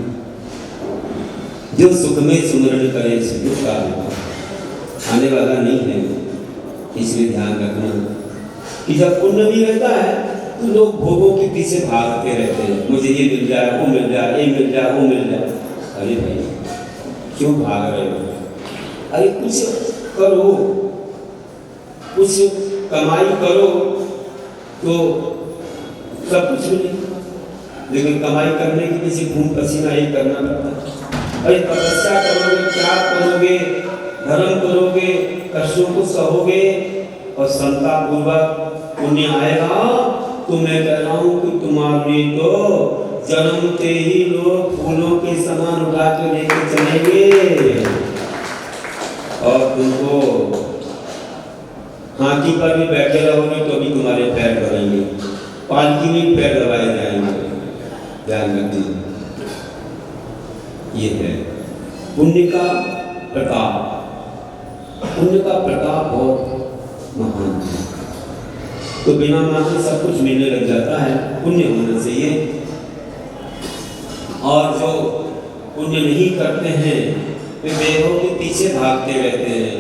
जो सुख में सुमरण करे दुख का आने वाला नहीं है। इसलिए ध्यान रखना कि जब पुण्य भी रहता है तो लोग भोगों के पीछे भागते रहते हैं, मुझे ये मिल जाए, वो मिल जाए, ये मिल जाए, वो मिल जाए। अरे भाई क्यों भाग रहे हो? अरे कुछ करो, कुछ कमाई करो तो सब कुछ मिलेगा। लेकिन कमाई करने के पीछे खून पसीना ही करना पड़ता है। अरे तपस्या करोगे, त्याग करोगे, धर्म करोगे, कष्टों को सहोगे और संता पूर्वक पुण्य आएगा तो मैं कह रहा हूँ कि तुम्हारे तो जन्मते ही लोग फूलों के समान उठा के लेके चलेंगे और तुमको हाथी पर भी बैठे रहोगे तो भी तुम्हारे पैर दबाएंगे, पालकी में पैर दबाए जाएंगे। ध्यान रखना, ये है पुण्य का प्रताप। पुण्य का प्रताप बहुत महान है। तो बिना मांगे सब कुछ मिलने लग जाता है, पुण्य होना चाहिए। और जो पुण्य नहीं करते हैं वे वैभव के पीछे भागते रहते हैं।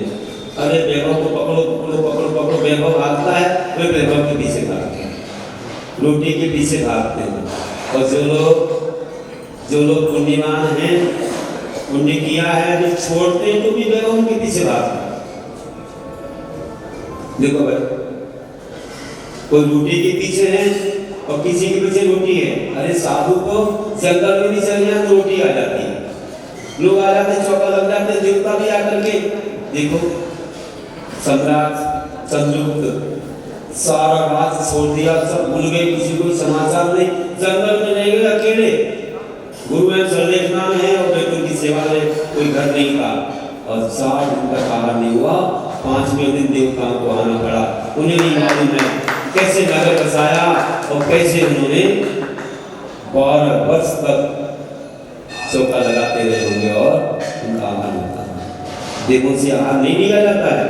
अरे वैभव को पकड़ो पकड़ो पकड़ो पकड़ो, वैभव भागता है, वे वैभव के पीछे भागते हैं, रोटी के पीछे भागते हैं। और जो लोग जो लोग पुण्यवान हैं, पुण्य किया है, जो छोड़ते हैं तो भी देखो उनके पीछे भागते। देखो भाई, कोई रोटी के पीछे है और किसी के पीछे रोटी है। अरे साधु को जंगल में भी चल जाए तो रोटी आ जाती है, लोग आ जाते, चौका लग जाते, देवता भी आकर के। देखो सम्राट चंद्रगुप्त सारा राज छोड़ दिया, सब भूल गए, किसी को समाचार नहीं, जंगल में रह गए अकेले। गुरु एवं संरचना में है और बैतुल की सेवा में कोई घर नहीं था और 4 दिन तक आहार नहीं हुआ। 5वें दिन देवताओं को आना पड़ा। उन्हें नहीं मालूम है कैसे नगर बसाया और कैसे उन्होंने 12 वर्ष तक चौका लगाते रहे होंगे और उनका आहार होता है। देवों से आहार नहीं लिया जाता है,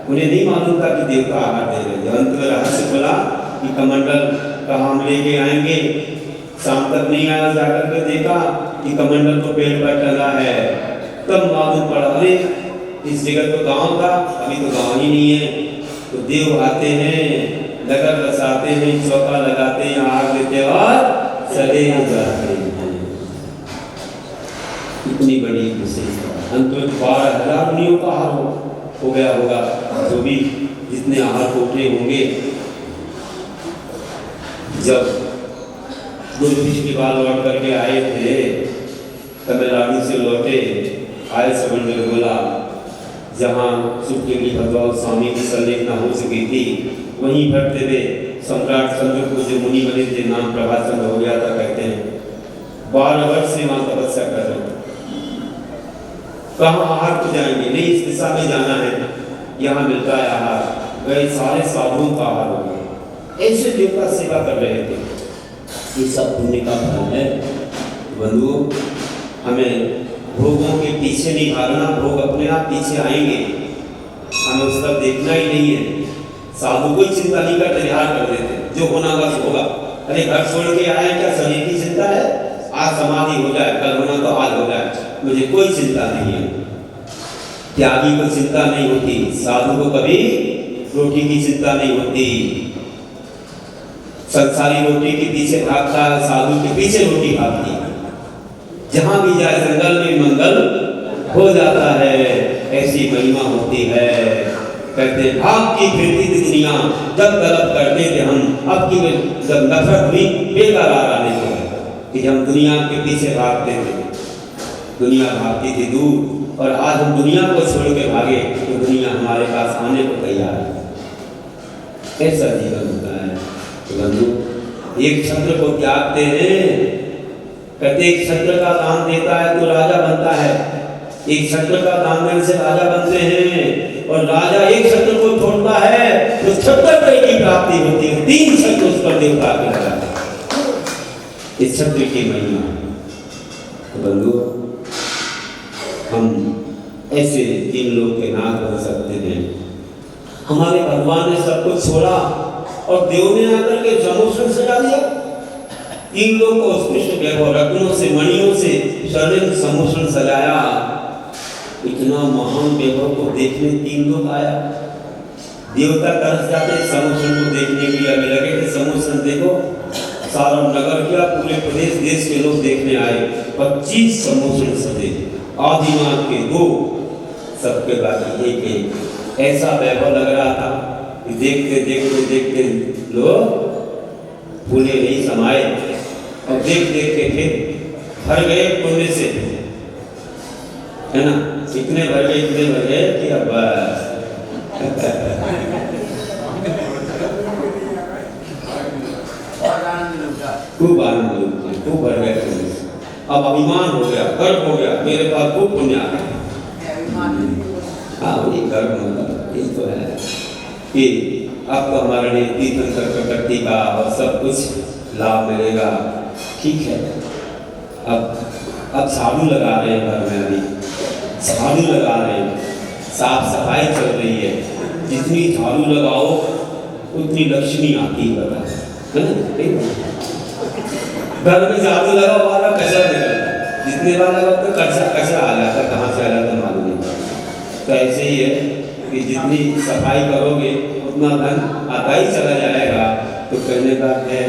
उन्हें नहीं मालूम था कि देवता आहार दे रहे। अंत में रहस्य खुला कि कमंडल का हम लेके आएंगे। शाम तक नहीं आया, जाकर के देखा कि कमंडल तो पेड़ पर टंगा है। तब मालूम पड़ा, अरे इस जगह तो गांव था, अभी तो गांव ही नहीं है। तो देव आते हैं, नगर बसाते हैं, चौका लगाते हैं, आग देते और चले जाते हैं। इतनी बड़ी विशेषता। अंत में 12,000 मुनियों का आहार हो गया होगा, जो भी जितने आहार कोटे होंगे। जब गुरुजी के बाद लौट करके आए थे, तमिलनाडु से लौटे, आए समझ में बोला जहाँ सुखदेव भगवान स्वामी की संलेखना हो चुकी थी, वहीं बैठते थे सम्राट चंद्रगुप्त जो मुनि बने थे, नाम प्रभाचंद्र हो गया था, कहते हैं 12 वर्ष से वहाँ तपस्या कर रहे थे। कहाँ आहार को जाएंगे, नहीं इस दिशा में जाना है, यहाँ मिलता है आहार। गए, सारे साधुओं का आहार हो गया। ऐसे देवता सेवा कर रहे थे। ये सब पुण्य का फल है बंधुओं। हमें भोगों के पीछे नहीं भागना, भोग अपने आप पीछे आएंगे, हमें उस तरफ देखना ही नहीं है। साधु कोई चिंता नहीं करते, हार कर देते, जो होना बस होगा। अरे घर छोड़ के आए, क्या शरीर की चिंता है? आज समाधि हो जाए, कल होना तो आज हो जाए, मुझे कोई चिंता नहीं है। त्यागी को चिंता नहीं होती, साधु को कभी रोटी की चिंता नहीं होती। संसारी रोटी के पीछे भागता है, साधु के पीछे रोटी भागती है। जहां भी जाए जंगल में मंगल हो जाता है, ऐसी महिमा होती है। कहते भाग की फिरती थी दुनिया, जब तलब करते थे हम, अब की जब नफरत हुई बेकरार आने को कि हम दुनिया के पीछे भागते थे, दुनिया भागती थी दूर, और आज हम दुनिया को छोड़ के भागे तो दुनिया हमारे पास आने को तैयार है। ऐसा जीवन होता है। तो बंधु, एक क्षत्र को त्यागते हैं, कहते एक क्षत्र का दान देता है तो राजा बनता है। एक क्षत्र का दान देने से राजा बनते हैं, और राजा एक क्षत्र को छोड़ता है तो 76 की प्राप्ति होती है। 3 क्षत्र उस पर देवता के लगा इस क्षत्र की महिमा। तो बंधु, हम ऐसे 3 लोग के नाथ बन सकते हैं। हमारे भगवान ने सब कुछ छोड़ा और देव ने आकर के जमोषण सजा दिया। 3 लोग को उत्कृष्ट वैभव रत्नों से, मणियों से स्वर्णिम समोषण सजाया। इतना महान वैभव को देखने 3 लोग आया। देवता तरस जाते समोषण को देखने के लिए, अभी लगे थे समोषण देखो, सारा नगर क्या, पूरे प्रदेश देश के लोग देखने आए। 25 समोषण सजे, आदिनाथ के 2, सबके बाकी एक। ऐसा वैभव लग रहा था कि देखते देखते देखते लोग फूले नहीं समाये, और देख देख के फिर भर गए पुण्य से, है ना। इतने भर गए कि अब खूब आनंद लुटे, खूब भर गए पुण्य से। अब अभिमान हो गया, गर्व हो गया, मेरे पास खूब पुण्य आ गया। हाँ, वही गर्व मतलब ये तो है कि अब तो हमारे लिए तीर्थंकर प्रकृति का और सब कुछ लाभ मिलेगा। ठीक है, अब झाड़ू लगा रहे हैं घर में, अभी झाड़ू लगा रहे हैं, साफ सफाई चल रही है। जितनी झाड़ू लगाओ उतनी लक्ष्मी आती है, है ना। घर में झाड़ू लगाओ, वाला कचरा निकलता, जितने बार लगाओ तो कचरा आ जाता, कहाँ से आ जाता मालूम नहीं पड़ता। तो ऐसे ही है कि जितनी सफाई करोगे उतना धन आता ही चला जाएगा। तो कहने का है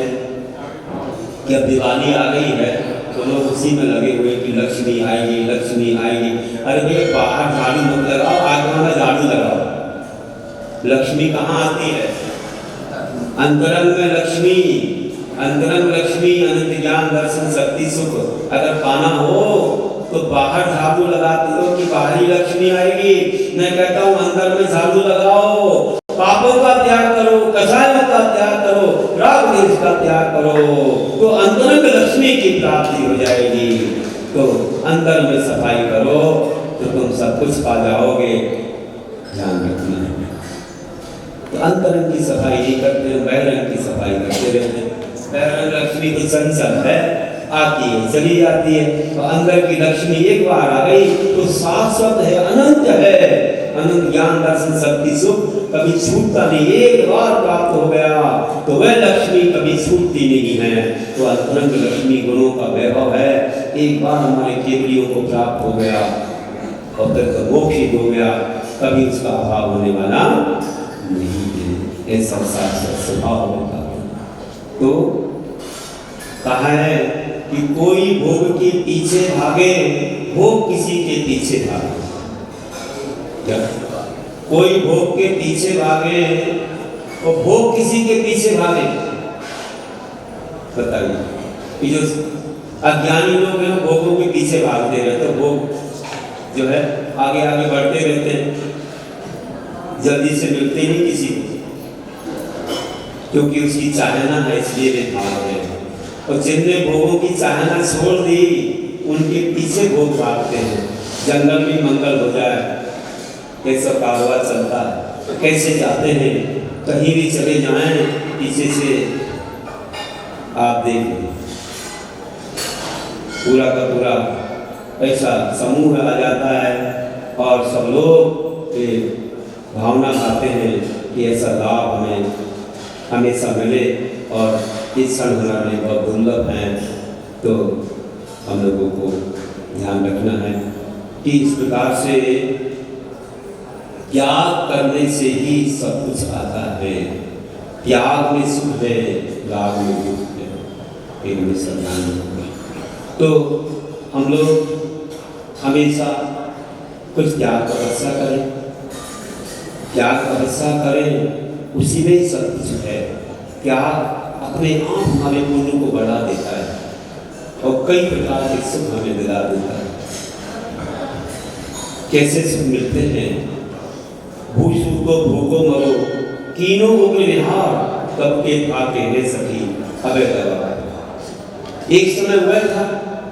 कि अब दिवाली आ गई है तो लोग उसी में लगे हुए कि लक्ष्मी आएगी, लक्ष्मी आएगी। अरे भैया बाहर झाड़ू मत लगाओ, आत्मा में झाड़ू लगाओ। लक्ष्मी कहाँ आती है? अंतरंग में लक्ष्मी, अंतरंग लक्ष्मी, अनंत ज्ञान दर्शन शक्ति सुख अगर पाना हो तो बाहर झाड़ू लगाते हो कि बाहरी लक्ष्मी आएगी। मैं कहता हूँ अंदर में झाड़ू लगाओ, पापों का त्याग करो, कषायों का त्याग करो, राग द्वेष का त्याग करो, तो अंतरंग लक्ष्मी की प्राप्ति हो जाएगी। तो अंदर में सफाई करो तो तुम सब कुछ पा जाओगे। ध्यान रखना है। तो अंतरंग की सफाई नहीं करते, बहिरंग की सफाई करते रहते हैं। बहिरंग लक्ष्मी तो चंचल है, आती है चली जाती है, तो अंदर की लक्ष्मी एक बार आ गई तो शाश्वत है, अनंत है, अनंत ज्ञान दर्शन शक्ति सुख कभी छूटता नहीं। एक बार प्राप्त हो गया तो वह लक्ष्मी कभी छूटती नहीं है। तो अंतरंग लक्ष्मी गुणों का वैभव है। एक बार हमारे केवलियों को प्राप्त हो गया और फिर तो मोक्षित हो गया, कभी उसका अभाव होने वाला नहीं है। ऐसा शाश्वत स्वभाव होता है। तो कहा है कि कोई भोग के पीछे भागे, भोग किसी के पीछे भागे। क्या? कोई भोग के पीछे भागे और भोग किसी के पीछे भागे। बताइए, जो अज्ञानी लोग हैं भोगों के पीछे भागते रहते, तो भोग जो है आगे आगे बढ़ते रहते हैं, जल्दी से मिलते नहीं किसी को, क्योंकि उसकी चाहना है इसलिए वे भाग रहे हैं। और जिनने भोगों की चाहना छोड़ दी उनके पीछे भोग भागते हैं। जंगल में मंगल हो जाए, कैसा कारोबार चलता है, कैसे जाते हैं, कहीं भी चले जाएं पीछे से आप देखें पूरा का पूरा ऐसा समूह आ जाता है और सब लोग भावना खाते हैं कि ऐसा लाभ हमें हमेशा मिले और इस क्षण हमारे बहुत दुर्लभ हैं। तो हम लोगों को ध्यान रखना है कि इस प्रकार से त्याग करने से ही सब कुछ आता है। त्याग में सुख है, लाभ में दुख है, इनमें सम्मान होगा। तो हम लोग हमेशा कुछ त्याग तपस्या करें, त्याग तपस्या करें, उसी में ही सब कुछ है। त्याग अपने आप हमारे पुण्य को बढ़ा देता है और कई प्रकार के सुख हमें दिला देता है। कैसे सुख मिलते हैं? भूख को भूखो मरो, कीनो उग्र निहार, कब के खाके है सखी अबे दबा। एक समय हुआ था,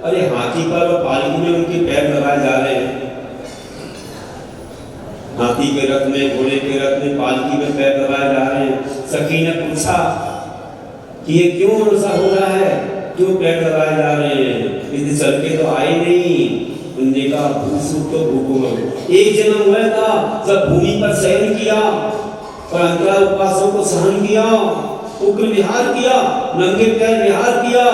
अरे हाथी पर और पालकी में उनके पैर दबाए जा रहे हैं। हाथी के रथ में, घोड़े के रथ में, पालकी में पैर दबाए जा रहे हैं। सखी ने पूछा कि ये क्यों ऐसा हो रहा है, क्यों पैर दबाए जा रहे हैं? इतने चल के तो आए नहीं। उनने कहा भूख तो भूखो मरो। एक जन्म हुआ था जब भूमि पर शयन किया और अंतरा उपवासों को सहन किया, उग्र विहार किया, नंगे पैर विहार किया।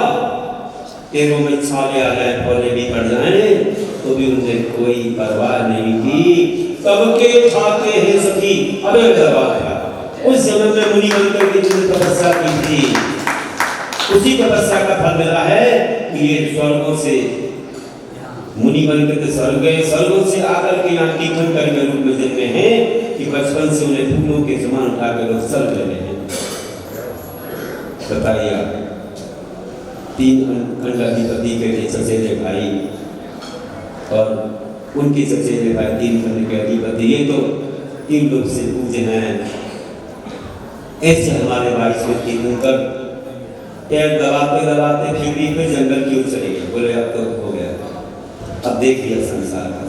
तेरों में छाले आ जाए, फौले भी पड़ जाए, तो भी उनने कोई परवाह नहीं की। कब के खाते हैं सखी अबे दबाया। उस जन्म में मुनि बनकर के जिन्होंने तपस्या की थी, उसी तपस्या का फल मिला है कि ये स्वर्गों से मुनि बनकर के स्वर्ग गए, स्वर्गों से आकर के यहाँ तीर्थंकर के रूप में जन्मे हैं कि बचपन से उन्हें फूलों के समान उठाकर लोग स्वर्ग गए हैं। बताइए आप, 3 खंडाधिपति के चचेरे भाई और उनके चचेरे भाई 3 खंड के अधिपति, ये तो 3 लोग से पूजे हैं। ऐसे हमारे भाई से तीर्थंकर पैर दबाते दबाते फिर जंगल की ओर चले गए। बोले अब तो हो गया, अब देख लिया संसार का।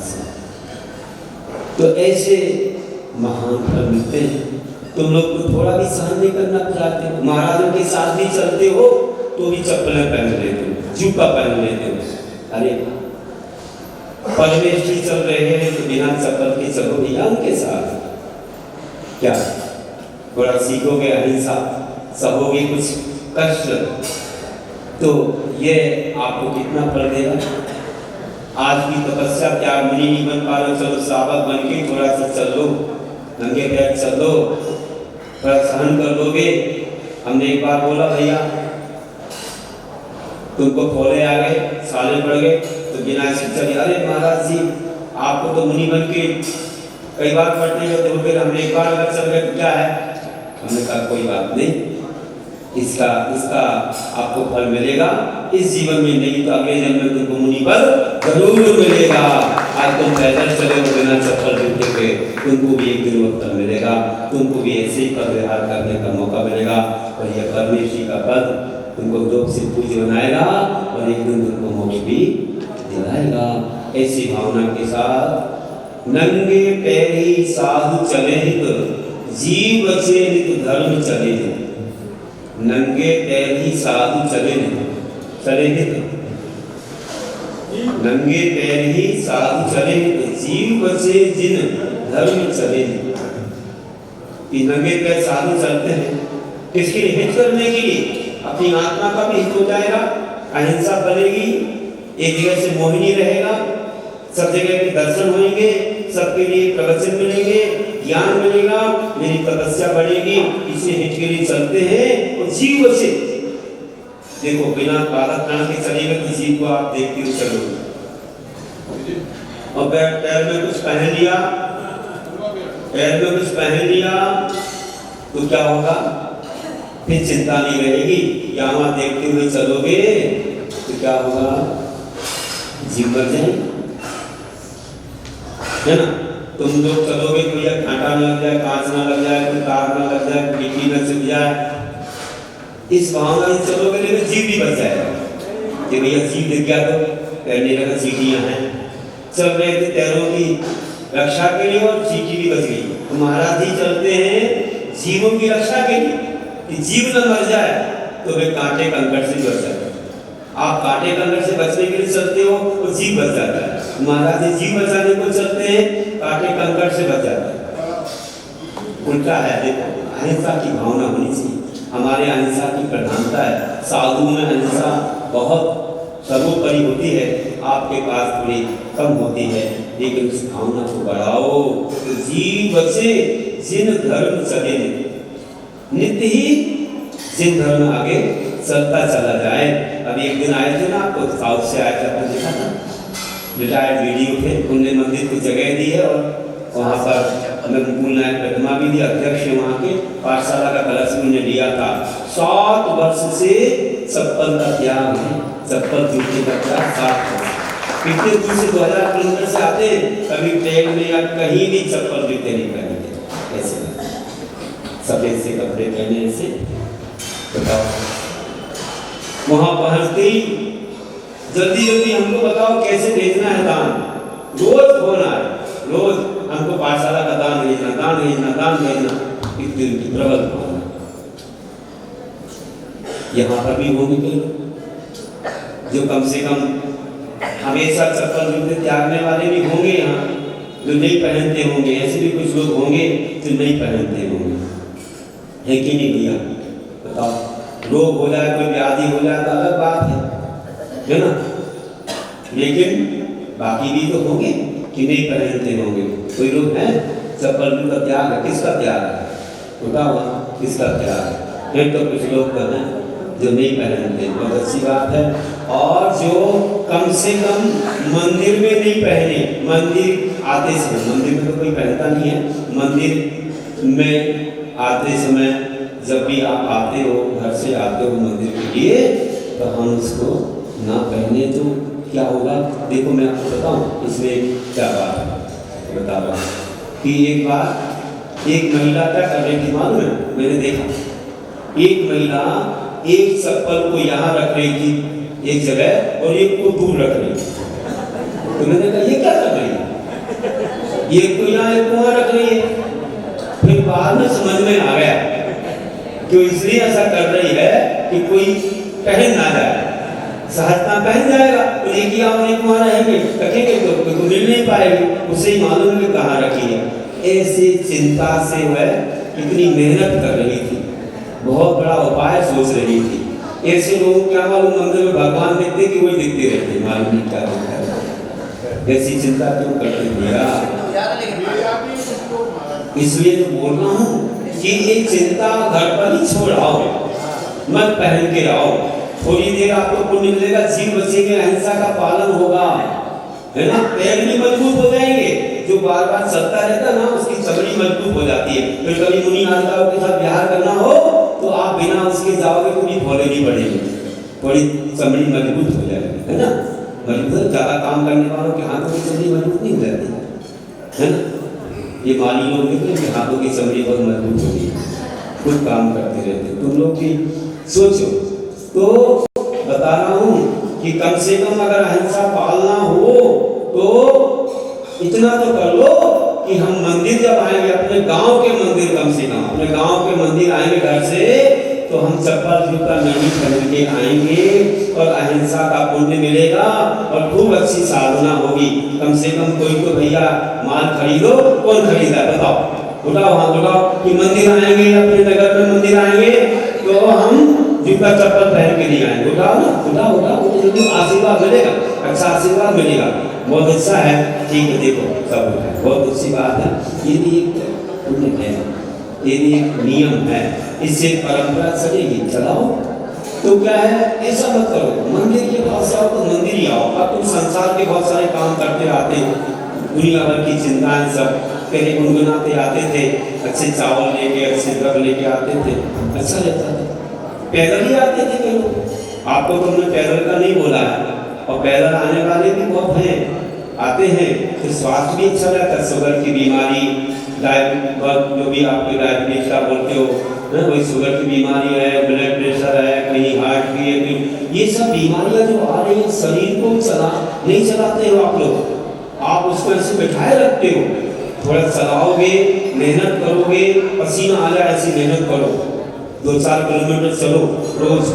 तो ऐसे महान फल मिलते हैं। तुम लोग को थोड़ा भी सहन नहीं करना चाहते हो, महाराजों के साथ भी चलते हो तो भी चप्पलें पहन लेते हो, जूता पहन लेते हो। अरे परमेश जी चल रहे हैं तो बिना चप्पल के चलो भैया उनके साथ। क्या थोड़ा सीखोगे अहिंसा, सहोगे कुछ कष्ट, तो ये आपको कितना फल देगा। आज की तपस्या क्या मुनि नहीं बन पा रहे, चलो सावक बन के थोड़ा सा चल लो, नंगे पैर चल लो, थोड़ा सहन कर लोगे। हमने एक बार बोला भैया तुमको फोड़े आ गए, साले पड़ गए, तो बिना शिक्षा दिए, अरे महाराज जी आपको तो मुनि बन के कई बार पढ़ते होते हो, फिर हमने एक बार अगर चल गए क्या है? हमने कहा कोई बात नहीं, इसका आपको फल मिलेगा इस जीवन में, नहीं तो अगले जन्म में तुमको मुनि पद जरूर मिलेगा। आज तुम पैदल चले हो बिना चप्पल जूते के, तुमको भी एक दिन वो फल मिलेगा, तुमको भी ऐसे ही पद विहार करने का मौका मिलेगा, और यह परमेश्वरी का पद तुमको लोक से पूज्य बनाएगा और एक दिन तुमको मोक्ष भी दिलाएगा। ऐसी भावना के साथ नंगे पैरी साधु चले तो जीव बचे नित धर्म चले, नंगे पैरी साधु चले तो नंगे पैर ही साधु चले तो जीव बचे जिन धर्म चले। नंगे पैर साधु चलते हैं किसके लिए? हित करने के लिए, अपनी आत्मा का भी हित हो जाएगा, अहिंसा बनेगी, एक जगह से मोहिनी रहेगा, सब जगह के दर्शन होंगे, सबके लिए प्रवचन मिलेंगे, ज्ञान मिलेगा, मेरी तपस्या बढ़ेगी, इसे हित के लिए चलते हैं और जीव बचे। देखो बिना बाधा प्राण के चलेगा तो जीव को आप देखते हुए चलोगे, और पैर में कुछ पहन लिया, पैर में कुछ पहन लिया तो क्या होगा? फिर चिंता नहीं रहेगी, यहाँ देखते हुए चलोगे तो क्या होगा? जीव मर जाएगी, है ना? तुम लोग चलोगे तो या कांटा न लग जाए, कांच ना लग जाए, कोई तार ना लग जाए, मिट्टी न चुभ जाए, इस भावना से चलोगे लेकिन जीव भी बच जाएगा कि भैया जीव दिख गया तो तैरने लगा, चींटियां हैं, चल रहे थे पैरों की रक्षा के लिए और चींटी भी बच गई। तो महाराज जी चलते हैं जीवों की रक्षा के लिए कि जीव न मर जाए, तो वे कांटे कंकड़ से बच जाते। आप कांटे कंकड़ से बचने के लिए चलते हो तो जीव बच जाता है, महाराज जी जीव बचाने को चलते हैं, कांटे कंकड़ से बच जाता है। उल्टा है, देखो अहिंसा की भावना होनी चाहिए, हमारे अहिंसा की प्रधानता है, साधु में अहिंसा बहुत सर्वोपरि होती है, आपके पास थोड़ी कम होती है, लेकिन उस भावना को बढ़ाओ तो जीव बचे जिन धर्म चले, नित्य ही जिन धर्म आगे चलता चला जाए। अब एक दिन आए थे ना, आपको साउथ से आया था, आपने देखा था, रिटायर्ड वीडियो थे, उनने मंदिर को जगह दी है और वहाँ पर अनुकूल नायक प्रतिमा भी दी, अध्यक्ष वहाँ के पाठशाला का कलश उन्होंने लिया था। 7 वर्ष से चप्पल का त्याग है, चप्पल जूते का त्याग 7 वर्ष। कितने दूर से 2000 किलोमीटर से आते, कभी ट्रेन में या कहीं भी चप्पल जूते नहीं पहनते, ऐसे सफेद से कपड़े पहने ऐसे, बताओ वहाँ पहुँचते ही जल्दी जल्दी हमको बताओ कैसे भेजना है दान, रोज फोन आए, रोज हमको पाठशाला का दान भेजना, दान भेजना, दान भेजना, इतनी प्रबल भावना। यहाँ पर भी होंगे के लोग जो कम से कम हमेशा चप्पल जूते त्यागने वाले भी होंगे, यहाँ जो नहीं पहनते होंगे, ऐसे भी कुछ लोग होंगे जो नहीं पहनते होंगे, है कि नहीं भैया? बताओ, रोग हो जाए, कोई व्याधि हो जाए तो अलग बात है ना, लेकिन बाकी भी तो होंगे कि नहीं पहनते होंगे। कोई लोग हैं चप्पल का त्याग है, किसका त्याग है? बताओ किसका त्याग है? एक तो कुछ लोग तो हैं जो नहीं पहनते, बहुत अच्छी बात है, और जो कम से कम मंदिर में नहीं पहने, मंदिर आते समय, मंदिर में तो कोई पहनता नहीं है, मंदिर में आते समय जब भी आप आते हो, घर से आते हो मंदिर के लिए, तो हम उसको ना पहने तो क्या होगा? देखो मैं आपको बताऊं इसमें क्या बात है, बता रहा हूँ कि एक बार एक महिला क्या कर रही थी मालूम है? मैंने देखा एक महिला एक चप्पल को यहाँ रख रही थी एक जगह और एक को दूर रख रही थी, तो मैंने कहा ये क्या कर रही है? एक को यहाँ एक को वहाँ रख रही है। फिर बाद में समझ में आ गया कि इसलिए ऐसा कर रही है कि कोई पहन ना जाए, सहजता पहन जाएगा तो एक ही और एक वहाँ रहेंगे, रखेंगे तो मिल नहीं पाएगी, उसे ही मालूम है कहाँ रखी है। ऐसी चिंता से वह कितनी मेहनत कर रही थी, बहुत बड़ा उपाय सोच रही थी। ऐसे लोगों को क्या मालूम मंदिर में भगवान दिखते कि वही दिखते रहते, मालूम नहीं क्या दिखता, ऐसी चिंता क्यों कर रही है? इसलिए तो बोल रहा हूँ कि ये चिंता घर पर ही छोड़ आओ, मत पहन के आओ, थोड़ी देर आपको पुण्य मिलेगा, जीव बचेंगे, अहिंसा का पालन होगा, है ना, पैर भी मजबूत हो जाएंगे। जो बार बार चलता रहता ना उसकी चमड़ी मजबूत हो जाती है। फिर कभी मुनि नारियों के साथ विहार करना हो तो आप बिना उसके जाओगे तो भी भोले नहीं पड़ेगी, थोड़ी चमड़ी मजबूत हो जाएगी, है ना। मजबूत ज्यादा काम करने वालों के हाथों की चमड़ी मजबूत नहीं हो जाती, है ना। ये माली लोग देखते हैं हाथों की चमड़ी बहुत मजबूत होती है, खुद काम करते रहते। तुम लोग भी सोचो। तो बता रहा हूँ कि कम से कम अगर अहिंसा पालना हो तो इतना तो कर लो कि हम मंदिर जब आएंगे, अपने गांव के मंदिर, कम से कम अपने गांव के मंदिर आएंगे घर से, तो हम चप्पल जूता नहीं खरीद के आएंगे और अहिंसा का पुण्य मिलेगा और खूब अच्छी साधना होगी। कम से कम कोई तो भैया माल खरीदो। कौन खरीदा है बताओ, उठाओ हाथ उठाओ कि मंदिर आएंगे, अपने नगर में मंदिर आएंगे तो हम जूता चप्पल पहन के नहीं आएंगे। उठाओ ना, उठाओ उठाओ, तो आशीर्वाद मिलेगा, अच्छा आशीर्वाद मिलेगा। बहुत अच्छा है, ठीक है, देखो सब बहुत अच्छी बात है। ये भी एक पुण्य है, ये भी एक नियम है, इससे परंपरा चलेगी, चलाओ। तो क्या है, ऐसा मत करो मंदिर के पास आओ तो मंदिर ही आओ। अब तुम संसार के बहुत सारे काम करते रहते, दुनिया भर की चिंताएं सब पहले गुनगुनाते आते थे, अच्छे चावल लेके, अच्छे द्रव्य लेके आते थे, अच्छा रहता था। पैदल ही आते थे कई लोग, आपको तुमने पैदल का नहीं बोला है, और पैदल आने वाले भी बहुत हैं, आते हैं तो स्वास्थ्य भी अच्छा रहता है। शुगर की बीमारी, जो भी आपके डायबिटीज का बोलते हो, वही शुगर की बीमारी है, ब्लड प्रेशर है, कहीं हार्ट की है, ये सब बीमारियां जो आ रही है, शरीर को नहीं चलाते हो आप लोग, आप उसको ऐसे बैठाए रखते हो। थोड़ा चलाओगे, मेहनत करोगे, पसीना आ जाए, ऐसी मेहनत करो, 2-4 किलोमीटर चलो रोज,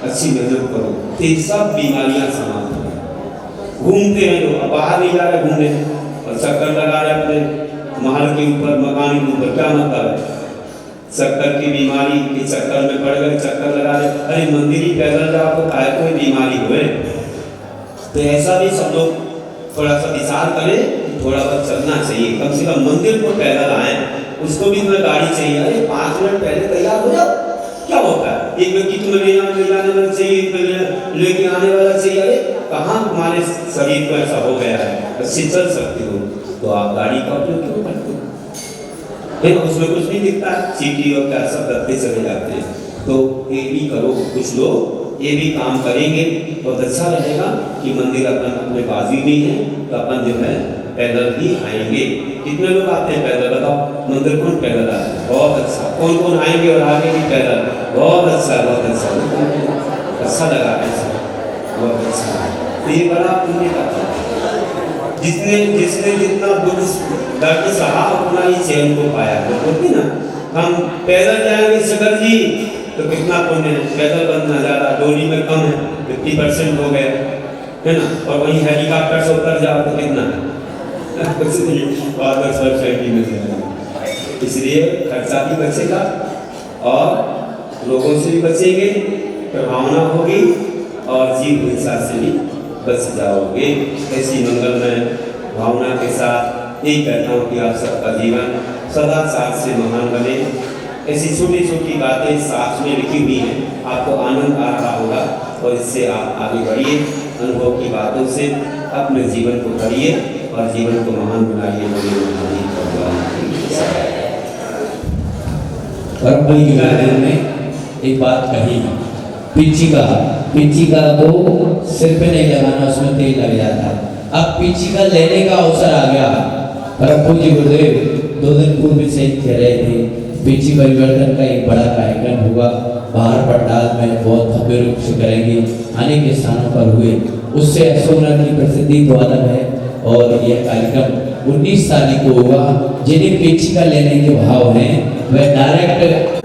अच्छी मेहनत करो, तो ये सब बीमारियां समाप्त हो। घूमते हैं लोग, बाहर नहीं जा रहे घूमने और चक्कर लगा रहे अपने महल के ऊपर, मकान के ऊपर, क्या मतलब है? चक्कर की बीमारी के चक्कर में पड़ गए, चक्कर लगा रहे। अरे मंदिर ही पैदल जाओ तो काहे कोई बीमारी हुए? तो ऐसा भी सब लोग थोड़ा सा विचार करें, थोड़ा बहुत चलना चाहिए, कम से कम मंदिर को पैदल आए, उसको भी तुम्हें गाड़ी चाहिए। अरे 5 मिनट पहले तैयार हो जाओ, क्या होता है? एक व्यक्ति तुम्हें ले जाने वाला चाहिए, लेके आने वाला चाहिए। अरे कहाँ तुम्हारे शरीर को ऐसा हो गया है, अच्छी चल सकते हो तो आप गाड़ी का उपयोग क्यों करते हो? उसमें कुछ नहीं दिखता है, चीटी और क्या सब करते चले जाते हैं। तो ये भी करो, कुछ लोग ये भी काम करेंगे, बहुत अच्छा रहेगा कि मंदिर अपन अपने बाजू में है तो अपन जो है पैदल ही आएंगे। कितने लोग आते हैं पैदल बताओ? मंदिर कौन पैदल आता है? बहुत अच्छा। कौन कौन आएंगे और आगे भी पैदल? बहुत अच्छा, बहुत अच्छा, अच्छा लगा ऐसा, बहुत अच्छा। तो ये बड़ा पुण्य का था, जिसने जितना दुख दर्द सहा उतना ही चैन को पाया। बोलते ना हम पैदल जाएंगे सगर जी तो कितना पुण्य है, पैदल बंद नजारा, डोली में कम है, 50% हो गया, है ना। और वहीं हेलीकॉप्टर से उतर जाओ तो कितना है, कुछ नहीं, 10% में से। इसलिए खर्चा भी बचेगा और लोगों से भी बचेंगे, प्रभावना होगी और जीव हिंसा से भी बच जाओगे। ऐसी मंगलमय भावना के साथ यही कहता हूँ कि आप सबका जीवन सदाचार से महान बने। ऐसी छोटी छोटी बातें शास्त्र में लिखी हुई हैं, आपको आनंद आ रहा होगा और इससे आप आगे बढ़िए, अनुभव की बातों से अपने जीवन को भरिए और जीवन को महान बनाइए। परमपुरी के गार्डन में एक बात कही, पिच्ची का तो सिर पे नहीं लगाना, उसमें तेल लग जाता है। अब पिच्ची का लेने का अवसर आ गया। परमपुरी गुरुदेव 2 दिन पूर्व से कह रहे थे पिच्ची परिवर्तन का एक बड़ा कार्यक्रम होगा, बाहर पंडाल में बहुत भव्य रूप से करेंगे, अनेक स्थानों पर हुए। उससे अशोकनगर की प्रसिद्धि तो अलग है और यह कार्यक्रम 19 तारीख को होगा। जिन्हें पिच्ची का लेने के भाव हैं वह डायरेक्ट